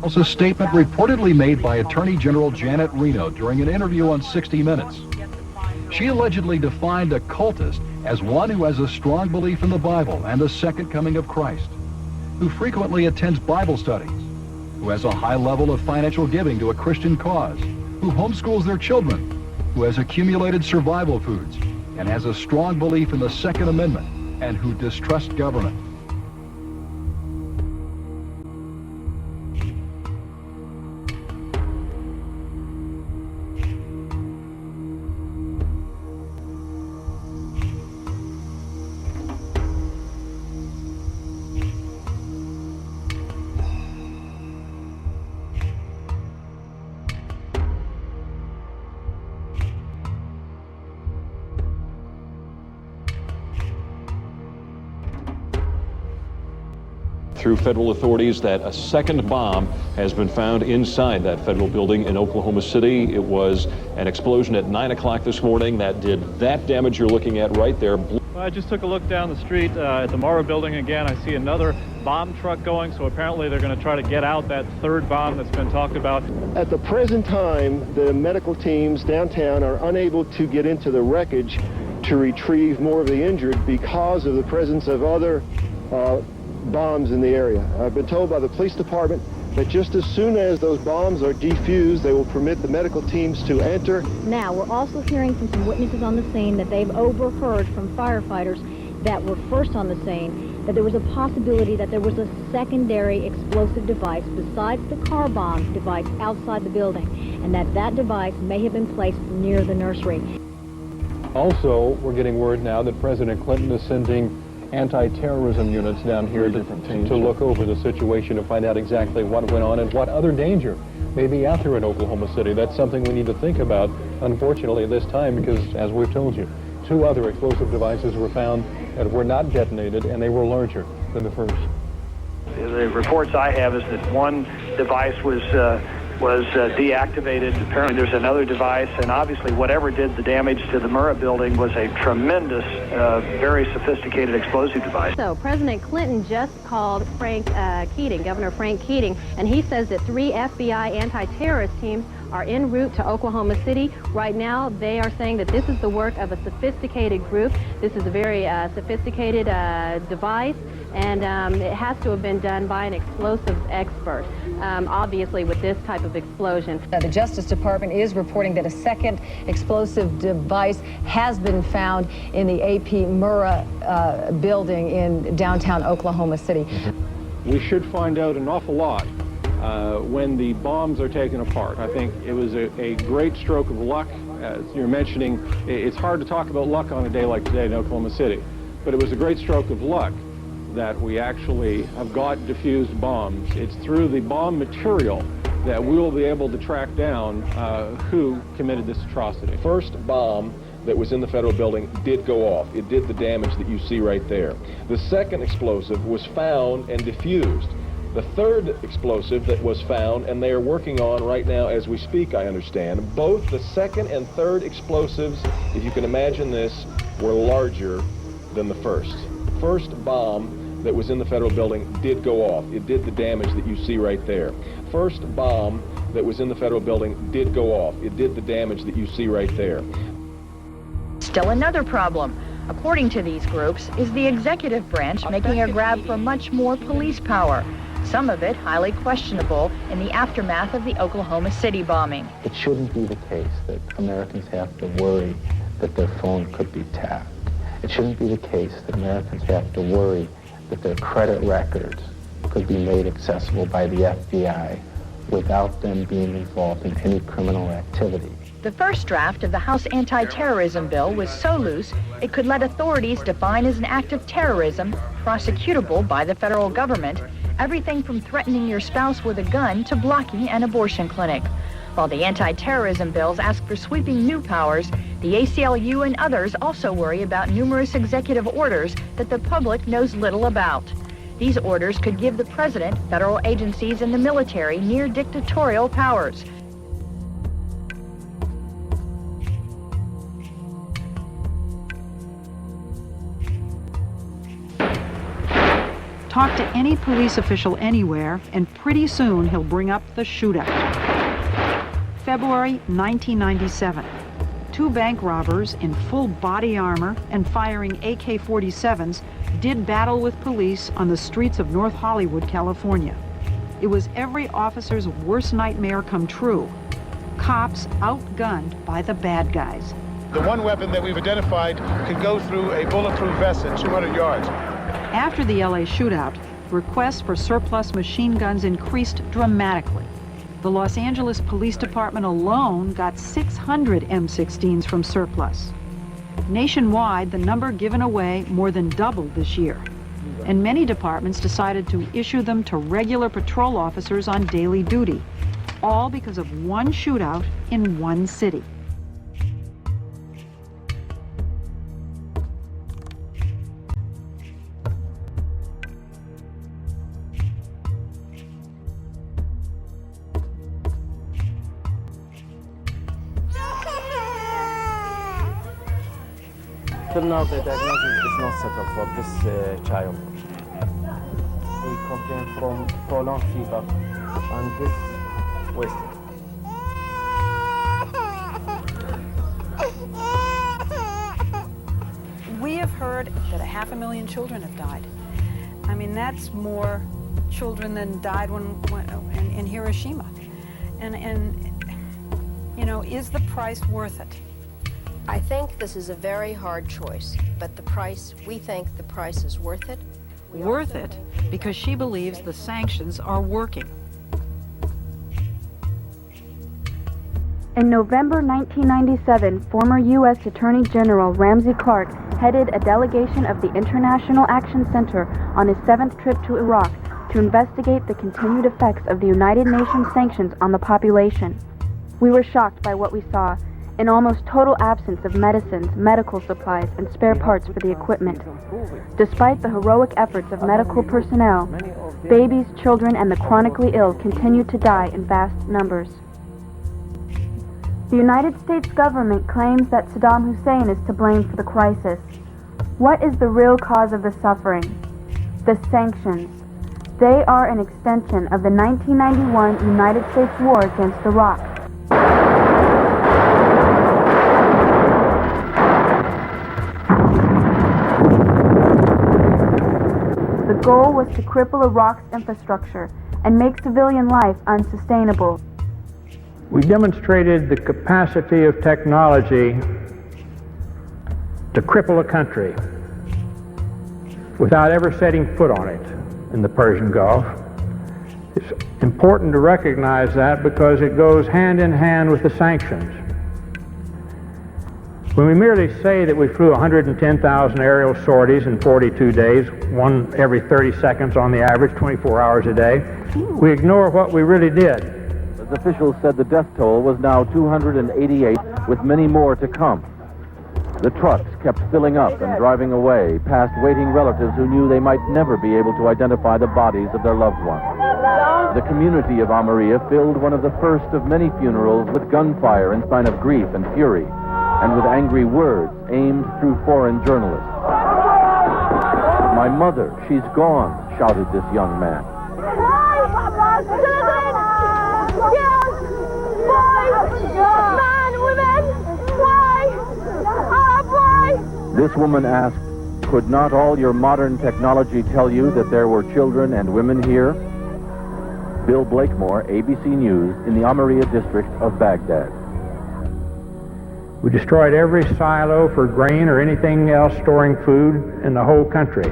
Was a statement reportedly made by Attorney General Janet Reno during an interview on 60 Minutes. She allegedly defined a cultist as one who has a strong belief in the Bible and the second coming of Christ, who frequently attends Bible studies, who has a high level of financial giving to a Christian cause, who homeschools their children, who has accumulated survival foods, and has a strong belief in the Second Amendment, and who distrusts government. Through federal authorities that a second bomb has been found inside that federal building in Oklahoma City. It was an explosion at 9 o'clock this morning that did that damage you're looking at right there. I just took a look down the street at the Morrow building again. I see another bomb truck going, so apparently they're going to try to get out that third bomb that's been talked about. At the present time, the medical teams downtown are unable to get into the wreckage to retrieve more of the injured because of the presence of other bombs in the area. I've been told by the police department that just as soon as those bombs are defused, they will permit the medical teams to enter. Now, we're also hearing from some witnesses on the scene that they've overheard from firefighters that were first on the scene that there was a possibility that there was a secondary explosive device besides the car bomb device outside the building, and that device may have been placed near the nursery. Also, we're getting word now that President Clinton is sending anti-terrorism units down here to look over the situation and find out exactly what went on and what other danger may be out there in Oklahoma City. That's something we need to think about, unfortunately, this time, because, as we've told you, 2 other explosive devices were found that were not detonated, and they were larger than the first. The reports I have is that one device was deactivated. Apparently there's another device, and obviously whatever did the damage to the Murrah building was a tremendous, very sophisticated explosive device. So President Clinton just called Governor Frank Keating, and he says that 3 FBI anti-terrorist teams are en route to Oklahoma City. Right now, they are saying that this is the work of a sophisticated group. This is a very sophisticated device, and it has to have been done by an explosives expert, obviously with this type of explosion. The Justice Department is reporting that a second explosive device has been found in the AP Murrah building in downtown Oklahoma City. We should find out an awful lot when the bombs are taken apart. I think it was a great stroke of luck. As you're mentioning, it's hard to talk about luck on a day like today in Oklahoma City, but it was a great stroke of luck that we actually have got diffused bombs. It's through the bomb material that we will be able to track down who committed this atrocity. First bomb that was in the federal building did go off. It did the damage that you see right there. The second explosive was found and diffused. The third explosive that was found, and they are working on right now as we speak, I understand, both the second and third explosives, if you can imagine this, were larger than the first. First bomb that was in the federal building did go off. It did the damage that you see right there. First bomb that was in the federal building did go off. It did the damage that you see right there. Still another problem, according to these groups, is the executive branch making a grab for much more police power, some of it highly questionable in the aftermath of the Oklahoma City bombing. It shouldn't be the case that Americans have to worry that their phone could be tapped. It shouldn't be the case that Americans have to worry that their credit records could be made accessible by the FBI without them being involved in any criminal activity. The first draft of the House anti-terrorism bill was so loose it could let authorities define as an act of terrorism, prosecutable by the federal government, everything from threatening your spouse with a gun to blocking an abortion clinic. While the anti-terrorism bills ask for sweeping new powers, the ACLU and others also worry about numerous executive orders that the public knows little about. These orders could give the president, federal agencies, and the military near dictatorial powers. Talk to any police official anywhere, and pretty soon he'll bring up the shootout. February 1997. 2 bank robbers in full body armor and firing AK-47s did battle with police on the streets of North Hollywood, California. It was every officer's worst nightmare come true. Cops outgunned by the bad guys. The one weapon that we've identified could go through a bulletproof vest at 200 yards. After the LA shootout, requests for surplus machine guns increased dramatically. The Los Angeles Police Department alone got 600 M16s from surplus. Nationwide, the number given away more than doubled this year, and many departments decided to issue them to regular patrol officers on daily duty, all because of one shootout in one city. Till now, the diagnosis is not settled for this child. We complain from prolonged fever and this wasting. We have heard that 500,000 children have died. I mean, that's more children than died in Hiroshima. And you know, is the price worth it? I think this is a very hard choice, but we think the price is worth it. Worth it because she believes the sanctions are working. In November 1997, former U.S. Attorney General Ramsey Clark headed a delegation of the International Action Center on his 7th trip to Iraq to investigate the continued effects of the United Nations sanctions on the population. We were shocked by what we saw, an almost total absence of medicines, medical supplies, and spare parts for the equipment. Despite the heroic efforts of medical personnel, babies, children, and the chronically ill continued to die in vast numbers. The United States government claims that Saddam Hussein is to blame for the crisis. What is the real cause of the suffering? The sanctions. They are an extension of the 1991 United States war against Iraq. The goal was to cripple Iraq's infrastructure and make civilian life unsustainable. We demonstrated the capacity of technology to cripple a country without ever setting foot on it in the Persian Gulf. It's important to recognize that because it goes hand in hand with the sanctions. When we merely say that we flew 110,000 aerial sorties in 42 days, one every 30 seconds on the average, 24 hours a day, we ignore what we really did. As officials said, the death toll was now 288, with many more to come. The trucks kept filling up and driving away, past waiting relatives who knew they might never be able to identify the bodies of their loved ones. The community of Almeria filled one of the first of many funerals with gunfire in sign of grief and fury, and with angry words aimed through foreign journalists. My mother, she's gone, shouted this young man. Why? Children! Girls! Boys! Men! Women! Why? Why? This woman asked, could not all your modern technology tell you that there were children and women here? Bill Blakemore, ABC News, in the Amaria district of Baghdad. We destroyed every silo for grain or anything else storing food in the whole country.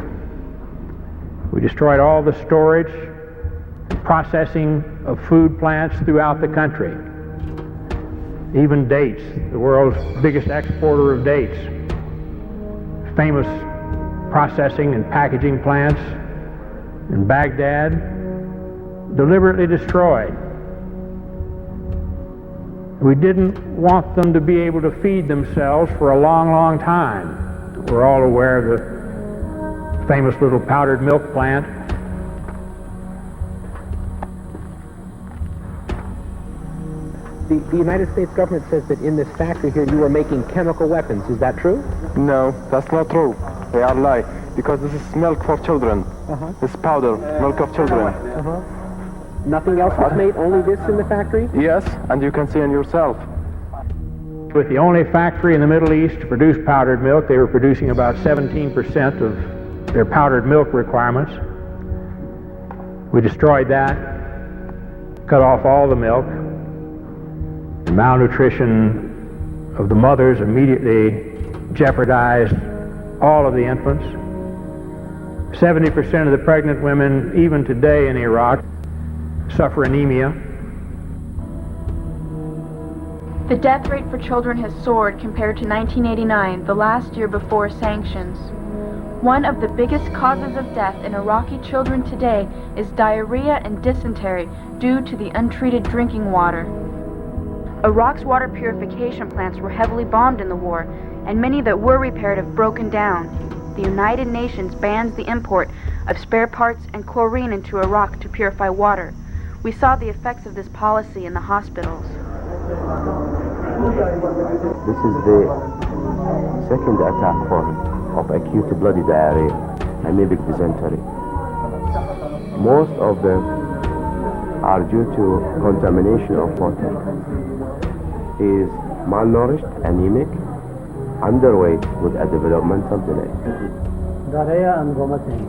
We destroyed all the storage and processing of food plants throughout the country. Even dates, the world's biggest exporter of dates. Famous processing and packaging plants in Baghdad, deliberately destroyed. We didn't want them to be able to feed themselves for a long, long time. We're all aware of the famous little powdered milk plant. The United States government says that in this factory here you are making chemical weapons. Is that true? No, that's not true. They are lie. Because this is milk for children. It's powder, milk of children. Nothing else was made, only this in the factory? Yes, and you can see it yourself. With the only factory in the Middle East to produce powdered milk, they were producing about 17% of their powdered milk requirements. We destroyed that, cut off all the milk. The malnutrition of the mothers immediately jeopardized all of the infants. 70% of the pregnant women, even today in Iraq, suffer anemia. The death rate for children has soared compared to 1989, the last year before sanctions. One of the biggest causes of death in Iraqi children today is diarrhea and dysentery due to the untreated drinking water. Iraq's water purification plants were heavily bombed in the war, and many that were repaired have broken down. The United Nations bans the import of spare parts and chlorine into Iraq to purify water. We saw the effects of this policy in the hospitals. This is the second attack form of acute bloody diarrhea, amoebic dysentery. Most of them are due to contamination of water. He is malnourished, anemic, underweight with a developmental delay. Diarrhea and vomiting.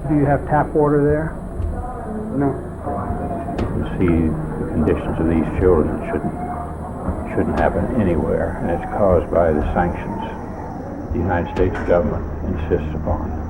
Do you have tap water there? No. You see the conditions of these children shouldn't happen anywhere, and it's caused by the sanctions the United States government insists upon.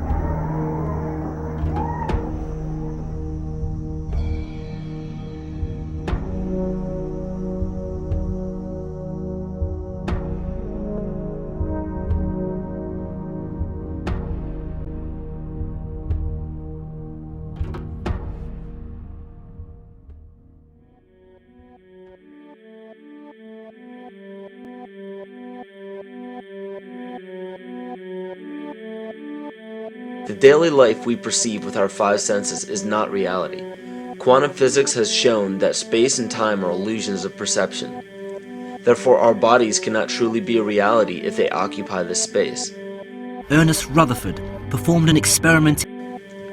The daily life we perceive with our five senses is not reality. Quantum physics has shown that space and time are illusions of perception. Therefore, our bodies cannot truly be a reality if they occupy this space. Ernest Rutherford performed an experiment.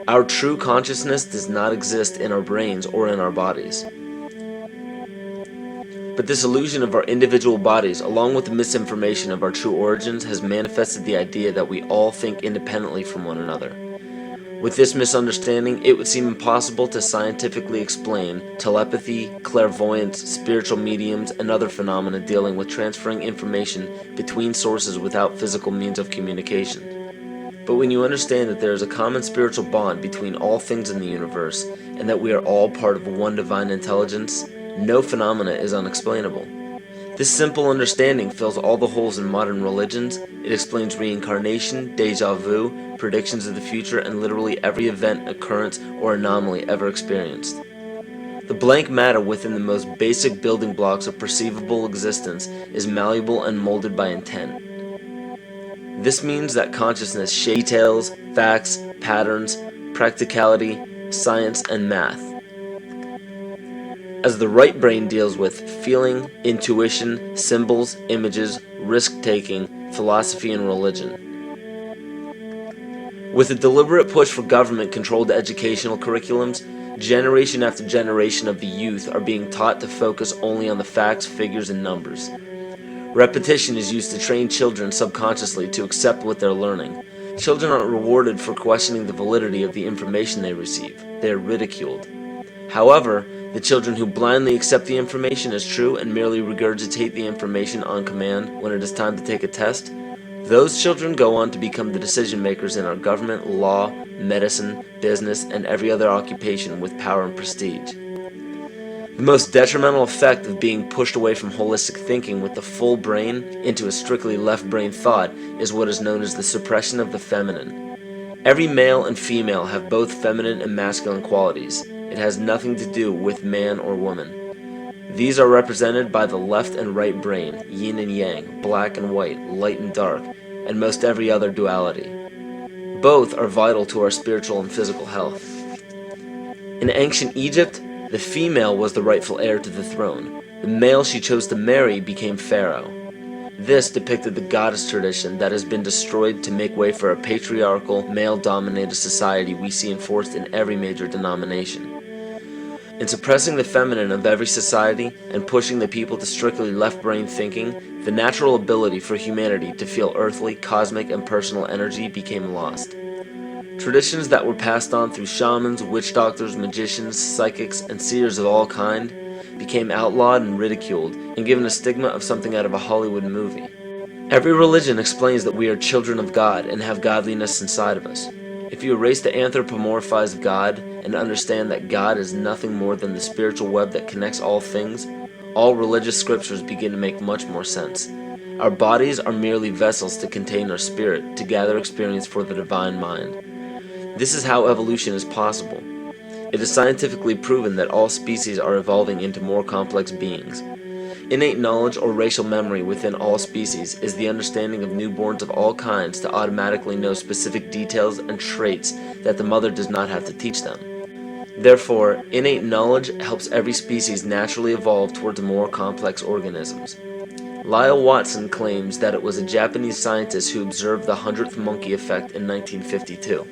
Our true consciousness does not exist in our brains or in our bodies. But this illusion of our individual bodies, along with the misinformation of our true origins, has manifested the idea that we all think independently from one another. With this misunderstanding, it would seem impossible to scientifically explain telepathy, clairvoyance, spiritual mediums, and other phenomena dealing with transferring information between sources without physical means of communication. But when you understand that there is a common spiritual bond between all things in the universe, and that we are all part of one divine intelligence, no phenomena is unexplainable. This simple understanding fills all the holes in modern religions. It explains reincarnation, déjà vu, predictions of the future, and literally every event, occurrence, or anomaly ever experienced. The blank matter within the most basic building blocks of perceivable existence is malleable and molded by intent. This means that consciousness shapes details, facts, patterns, practicality, science, and math. As the right brain deals with feeling, intuition, symbols, images, risk-taking, philosophy, and religion. With a deliberate push for government-controlled educational curriculums, generation after generation of the youth are being taught to focus only on the facts, figures, and numbers. Repetition is used to train children subconsciously to accept what they're learning. Children aren't rewarded for questioning the validity of the information they receive. They are ridiculed. However, the children who blindly accept the information as true and merely regurgitate the information on command when it is time to take a test, those children go on to become the decision makers in our government, law, medicine, business, and every other occupation with power and prestige. The most detrimental effect of being pushed away from holistic thinking with the full brain into a strictly left brain thought is what is known as the suppression of the feminine. Every male and female have both feminine and masculine qualities. It has nothing to do with man or woman. These are represented by the left and right brain, yin and yang, black and white, light and dark, and most every other duality. Both are vital to our spiritual and physical health. In ancient Egypt, the female was the rightful heir to the throne. The male she chose to marry became pharaoh. This depicted the goddess tradition that has been destroyed to make way for a patriarchal, male-dominated society we see enforced in every major denomination. In suppressing the feminine of every society and pushing the people to strictly left-brain thinking, the natural ability for humanity to feel earthly, cosmic, and personal energy became lost. Traditions that were passed on through shamans, witch doctors, magicians, psychics, and seers of all kind became outlawed and ridiculed and given a stigma of something out of a Hollywood movie. Every religion explains that we are children of God and have godliness inside of us. If you erase the anthropomorphized God and understand that God is nothing more than the spiritual web that connects all things, all religious scriptures begin to make much more sense. Our bodies are merely vessels to contain our spirit, to gather experience for the divine mind. This is how evolution is possible. It is scientifically proven that all species are evolving into more complex beings. Innate knowledge or racial memory within all species is the understanding of newborns of all kinds to automatically know specific details and traits that the mother does not have to teach them. Therefore, innate knowledge helps every species naturally evolve towards more complex organisms. Lyle Watson claims that it was a Japanese scientist who observed the 100th monkey effect in 1952.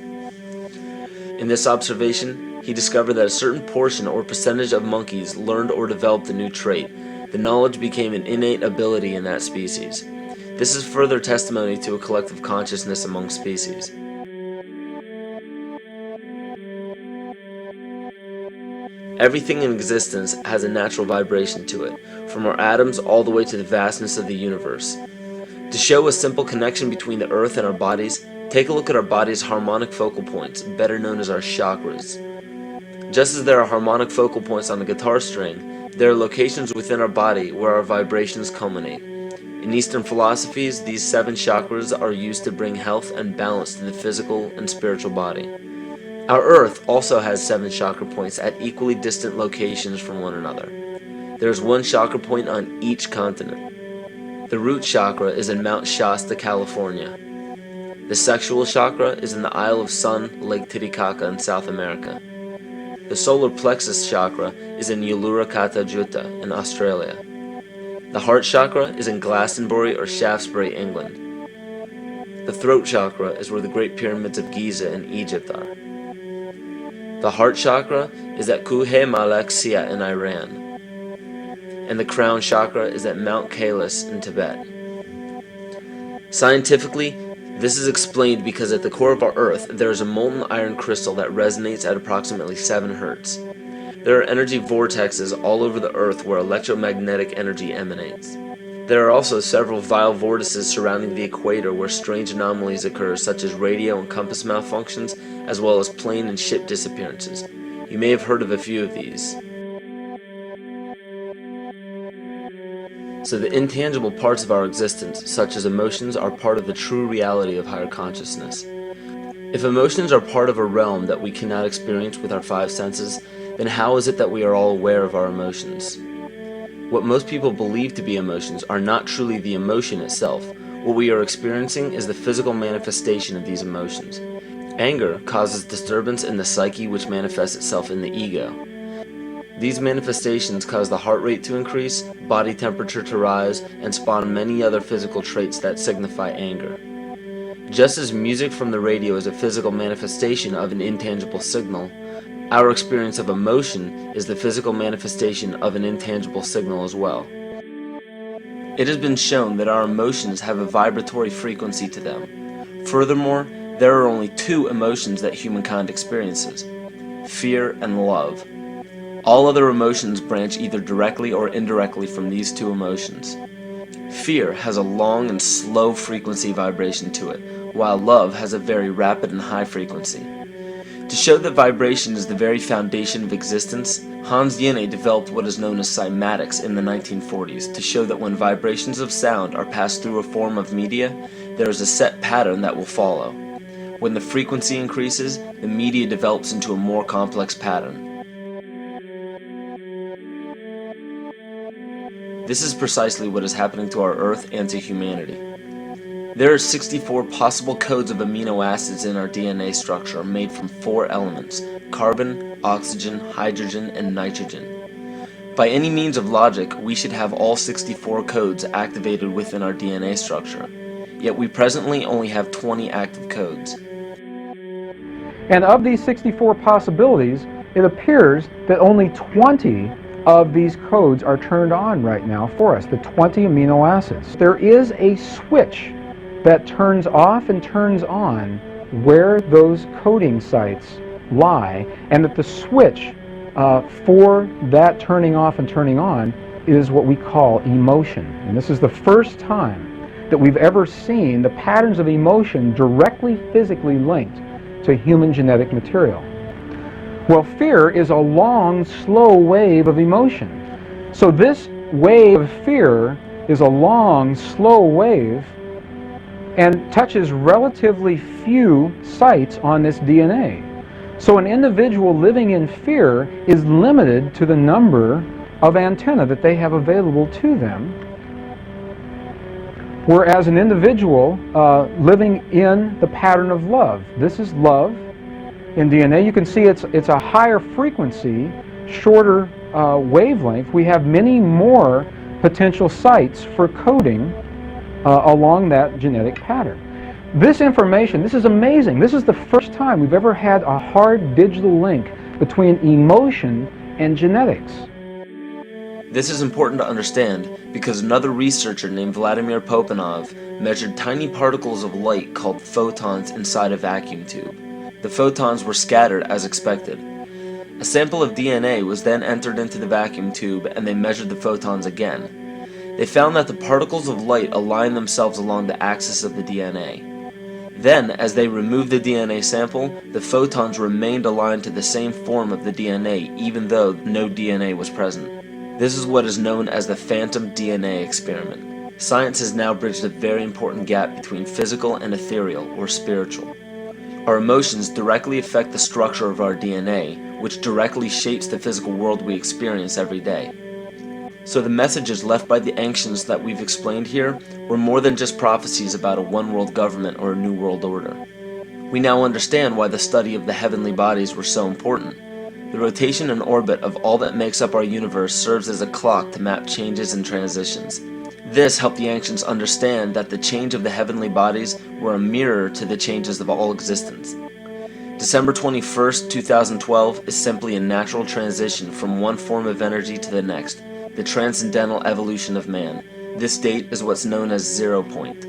In this observation, he discovered that a certain portion or percentage of monkeys learned or developed a new trait. The knowledge became an innate ability in that species. This is further testimony to a collective consciousness among species. Everything in existence has a natural vibration to it, from our atoms all the way to the vastness of the universe. To show a simple connection between the earth and our bodies, take a look at our body's harmonic focal points, better known as our chakras. Just as there are harmonic focal points on a guitar string, there are locations within our body where our vibrations culminate. In Eastern philosophies, these 7 chakras are used to bring health and balance to the physical and spiritual body. Our Earth also has 7 chakra points at equally distant locations from one another. There is 1 chakra point on each continent. The root chakra is in Mount Shasta, California. The sexual chakra is in the Isle of Sun, Lake Titicaca in South America. The solar plexus chakra is in Uluru Kata Juta in Australia. The heart chakra is in Glastonbury or Shaftesbury, England. The throat chakra is where the Great Pyramids of Giza in Egypt are. The heart chakra is at Kuhe Malak Sia in Iran. And the crown chakra is at Mount Kailas in Tibet. Scientifically, this is explained because at the core of our Earth, there is a molten iron crystal that resonates at approximately 7 Hertz. There are energy vortexes all over the Earth where electromagnetic energy emanates. There are also several vile vortices surrounding the equator where strange anomalies occur, such as radio and compass malfunctions, as well as plane and ship disappearances. You may have heard of a few of these. So the intangible parts of our existence, such as emotions, are part of the true reality of higher consciousness. If emotions are part of a realm that we cannot experience with our 5 senses, then how is it that we are all aware of our emotions? What most people believe to be emotions are not truly the emotion itself. What we are experiencing is the physical manifestation of these emotions. Anger causes disturbance in the psyche, which manifests itself in the ego. These manifestations cause the heart rate to increase, body temperature to rise, and spawn many other physical traits that signify anger. Just as music from the radio is a physical manifestation of an intangible signal, our experience of emotion is the physical manifestation of an intangible signal as well. It has been shown that our emotions have a vibratory frequency to them. Furthermore, there are only two emotions that humankind experiences: fear and love. All other emotions branch either directly or indirectly from these two emotions. Fear has a long and slow frequency vibration to it, while love has a very rapid and high frequency. To show that vibration is the very foundation of existence, Hans Jenne developed what is known as cymatics in the 1940s to show that when vibrations of sound are passed through a form of media, there is a set pattern that will follow. When the frequency increases, the media develops into a more complex pattern. This is precisely what is happening to our Earth and to humanity. There are 64 possible codes of amino acids in our DNA structure made from 4 elements: carbon, oxygen, hydrogen, and nitrogen. By any means of logic, we should have all 64 codes activated within our DNA structure, yet we presently only have 20 active codes. And of these 64 possibilities, it appears that only 20 of these codes are turned on right now for us, the 20 amino acids. There is a switch that turns off and turns on where those coding sites lie, and that the switch for that turning off and turning on is what we call emotion. And this is the first time that we've ever seen the patterns of emotion directly physically linked to human genetic material. Well, fear is a long, slow wave of emotion. So this wave of fear is a long, slow wave and touches relatively few sites on this DNA. So an individual living in fear is limited to the number of antennae that they have available to them, whereas an individual living in the pattern of love, this is love in DNA, you can see it's a higher frequency, shorter wavelength. We have many more potential sites for coding along that genetic pattern. This information, this is amazing. This is the first time we've ever had a hard digital link between emotion and genetics. This is important to understand because another researcher named Vladimir Popanov measured tiny particles of light called photons inside a vacuum tube. The photons were scattered as expected. A sample of DNA was then entered into the vacuum tube and they measured the photons again. They found that the particles of light aligned themselves along the axis of the DNA. Then, as they removed the DNA sample, the photons remained aligned to the same form of the DNA even though no DNA was present. This is what is known as the phantom DNA experiment. Science has now bridged a very important gap between physical and ethereal, or spiritual. Our emotions directly affect the structure of our DNA, which directly shapes the physical world we experience every day. So the messages left by the ancients that we've explained here were more than just prophecies about a one-world government or a new world order. We now understand why the study of the heavenly bodies were so important. The rotation and orbit of all that makes up our universe serves as a clock to map changes and transitions. This helped the ancients understand that the change of the heavenly bodies were a mirror to the changes of all existence. December 21st, 2012 is simply a natural transition from one form of energy to the next, the transcendental evolution of man. This date is what's known as 0 point.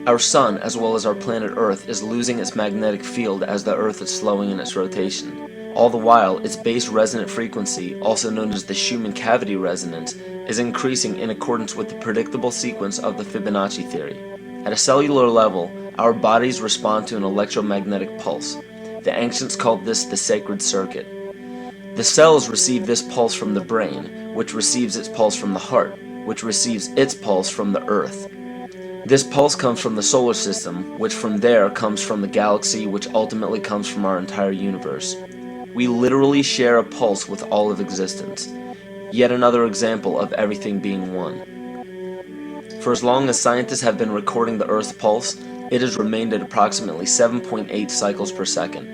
Our sun, as well as our planet Earth, is losing its magnetic field as the Earth is slowing in its rotation. All the while, its base resonant frequency, also known as the Schumann cavity resonance, is increasing in accordance with the predictable sequence of the Fibonacci theory. At a cellular level, our bodies respond to an electromagnetic pulse. The ancients called this the sacred circuit. The cells receive this pulse from the brain, which receives its pulse from the heart, which receives its pulse from the earth. This pulse comes from the solar system, which from there comes from the galaxy, which ultimately comes from our entire universe. We literally share a pulse with all of existence. Yet another example of everything being one. For as long as scientists have been recording the Earth's pulse, it has remained at approximately 7.8 cycles per second.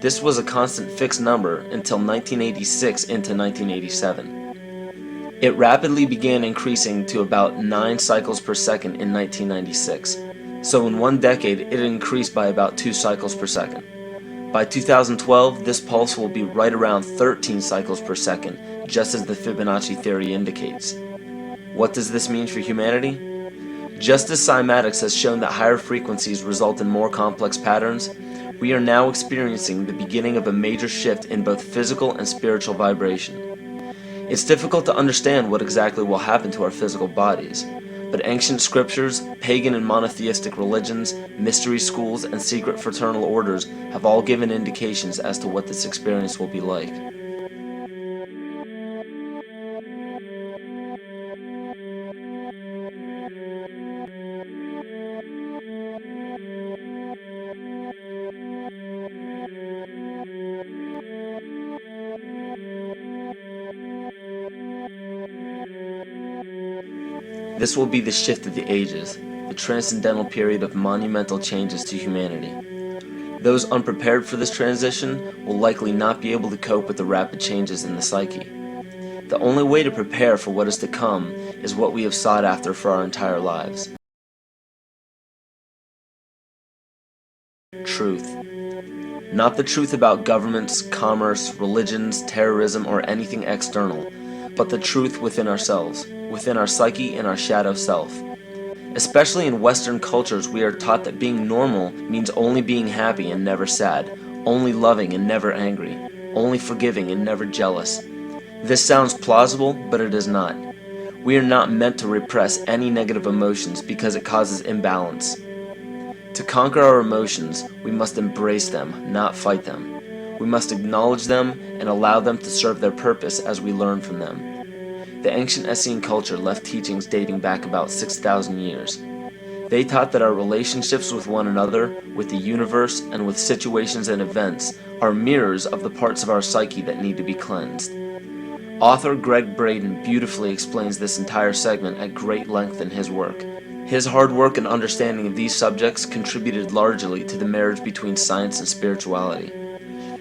This was a constant fixed number until 1986 into 1987. It rapidly began increasing to about 9 cycles per second in 1996. So in 1 decade, it increased by about 2 cycles per second. By 2012, this pulse will be right around 13 cycles per second, just as the Fibonacci theory indicates. What does this mean for humanity? Just as cymatics has shown that higher frequencies result in more complex patterns, we are now experiencing the beginning of a major shift in both physical and spiritual vibration. It's difficult to understand what exactly will happen to our physical bodies, but ancient scriptures, pagan and monotheistic religions, mystery schools, and secret fraternal orders have all given indications as to what this experience will be like. This will be the shift of the ages, the transcendental period of monumental changes to humanity. Those unprepared for this transition will likely not be able to cope with the rapid changes in the psyche. The only way to prepare for what is to come is what we have sought after for our entire lives. Truth. Not the truth about governments, commerce, religions, terrorism, or anything external, but the truth within ourselves, within our psyche and our shadow self. Especially in Western cultures, we are taught that being normal means only being happy and never sad, only loving and never angry, only forgiving and never jealous. This sounds plausible, but it is not. We are not meant to repress any negative emotions because it causes imbalance. To conquer our emotions, we must embrace them, not fight them. We must acknowledge them and allow them to serve their purpose as we learn from them. The ancient Essene culture left teachings dating back about 6,000 years. They taught that our relationships with one another, with the universe, and with situations and events are mirrors of the parts of our psyche that need to be cleansed. Author Greg Braden beautifully explains this entire segment at great length in his work. His hard work and understanding of these subjects contributed largely to the marriage between science and spirituality.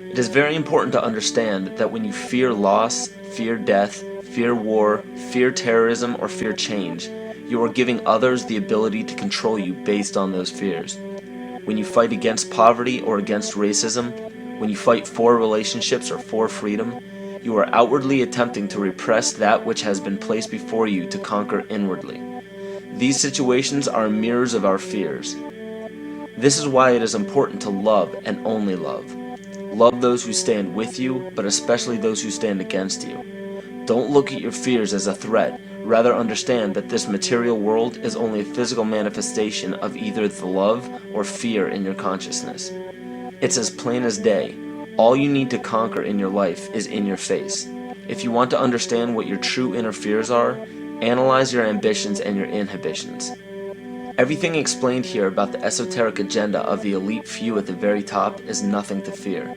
It is very important to understand that when you fear loss, fear death, fear war, fear terrorism, or fear change, you are giving others the ability to control you based on those fears. When you fight against poverty or against racism, when you fight for relationships or for freedom, you are outwardly attempting to repress that which has been placed before you to conquer inwardly. These situations are mirrors of our fears. This is why it is important to love and only love. Love those who stand with you, but especially those who stand against you. Don't look at your fears as a threat. Rather understand that this material world is only a physical manifestation of either the love or fear in your consciousness. It's as plain as day. All you need to conquer in your life is in your face. If you want to understand what your true inner fears are, analyze your ambitions and your inhibitions. Everything explained here about the esoteric agenda of the elite few at the very top is nothing to fear.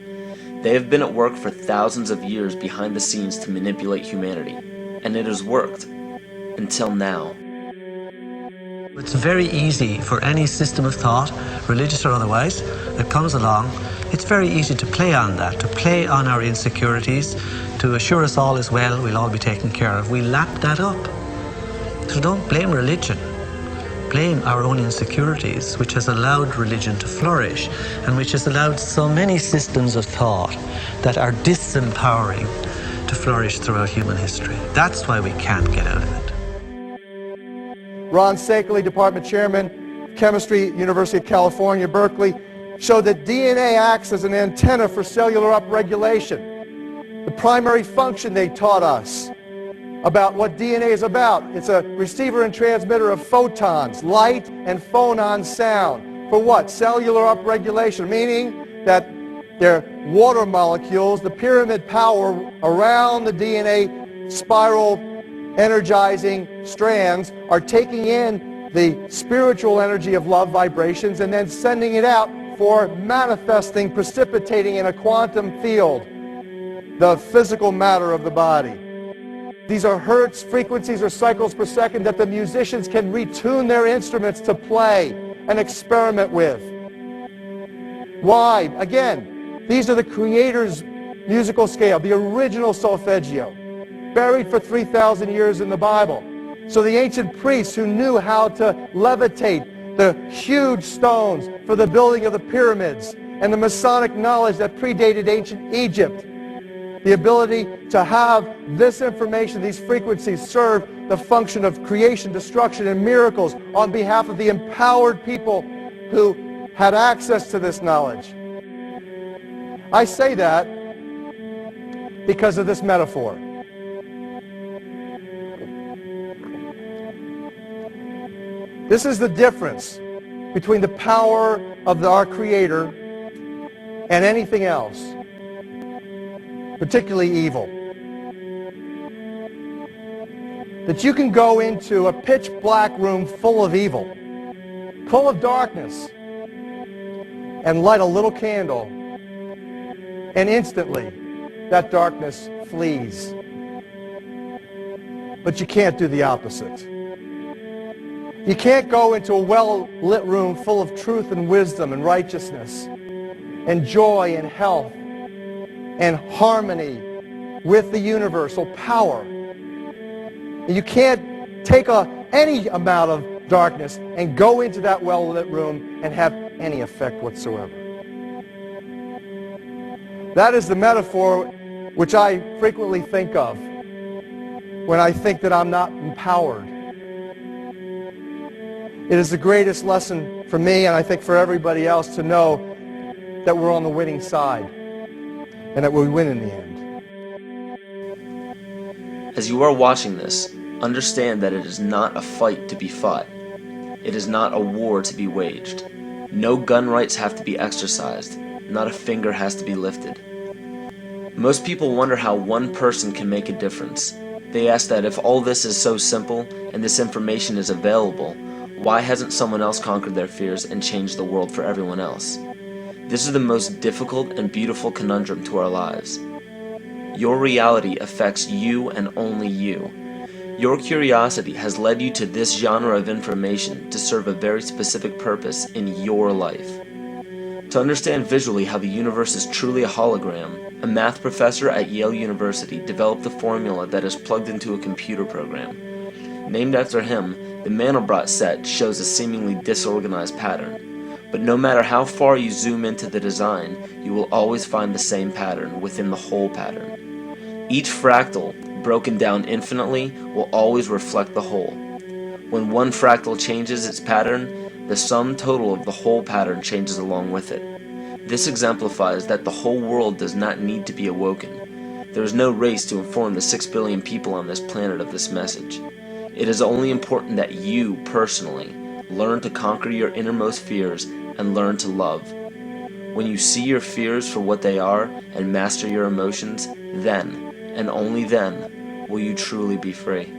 They have been at work for thousands of years behind the scenes to manipulate humanity, and it has worked. Until now. It's very easy for any system of thought, religious or otherwise, that comes along. It's very easy to play on that, to play on our insecurities, to assure us all is well, we'll all be taken care of. We lap that up. So don't blame religion. Blame our own insecurities, which has allowed religion to flourish, and which has allowed so many systems of thought that are disempowering to flourish throughout human history. That's why we can't get out of it. Ron Sakeley, Department Chairman, Chemistry, University of California, Berkeley, showed that DNA acts as an antenna for cellular upregulation. The primary function they taught us about what DNA is about. It's a receiver and transmitter of photons, light and phonon sound. For what? Cellular upregulation, meaning that their water molecules, the pyramid power around the DNA spiral energizing strands, are taking in the spiritual energy of love vibrations and then sending it out for manifesting, precipitating in a quantum field, the physical matter of the body. These are hertz, frequencies, or cycles per second that the musicians can retune their instruments to play and experiment with. Why? Again, these are the Creator's musical scale, the original solfeggio, buried for 3,000 years in the Bible. So the ancient priests who knew how to levitate the huge stones for the building of the pyramids, and the Masonic knowledge that predated ancient Egypt. The ability to have this information, these frequencies, serve the function of creation, destruction, and miracles on behalf of the empowered people who had access to this knowledge. I say that because of this metaphor. This is the difference between the power of our Creator and anything else, particularly evil. That you can go into a pitch black room full of evil, full of darkness, and light a little candle, and instantly that darkness flees. But you can't do the opposite. You can't go into a well-lit room full of truth and wisdom and righteousness and joy and health and harmony with the universal power. You can't take any amount of darkness and go into that well-lit room and have any effect whatsoever. That is the metaphor which I frequently think of when I think that I'm not empowered. It is the greatest lesson for me, and I think for everybody else, to know that we're on the winning side and that we win in the end. As you are watching this, understand that it is not a fight to be fought. It is not a war to be waged. No gun rights have to be exercised. Not a finger has to be lifted. Most people wonder how one person can make a difference. They ask that if all this is so simple and this information is available, why hasn't someone else conquered their fears and changed the world for everyone else? This is the most difficult and beautiful conundrum to our lives. Your reality affects you and only you. Your curiosity has led you to this genre of information to serve a very specific purpose in your life. To understand visually how the universe is truly a hologram, a math professor at Yale University developed a formula that is plugged into a computer program. Named after him, the Mandelbrot set shows a seemingly disorganized pattern. But no matter how far you zoom into the design, you will always find the same pattern within the whole pattern. Each fractal, broken down infinitely, will always reflect the whole. When one fractal changes its pattern, the sum total of the whole pattern changes along with it. This exemplifies that the whole world does not need to be awoken. There is no race to inform the 6 billion people on this planet of this message. It is only important that you, personally, learn to conquer your innermost fears and learn to love. When you see your fears for what they are and master your emotions, then, and only then, will you truly be free.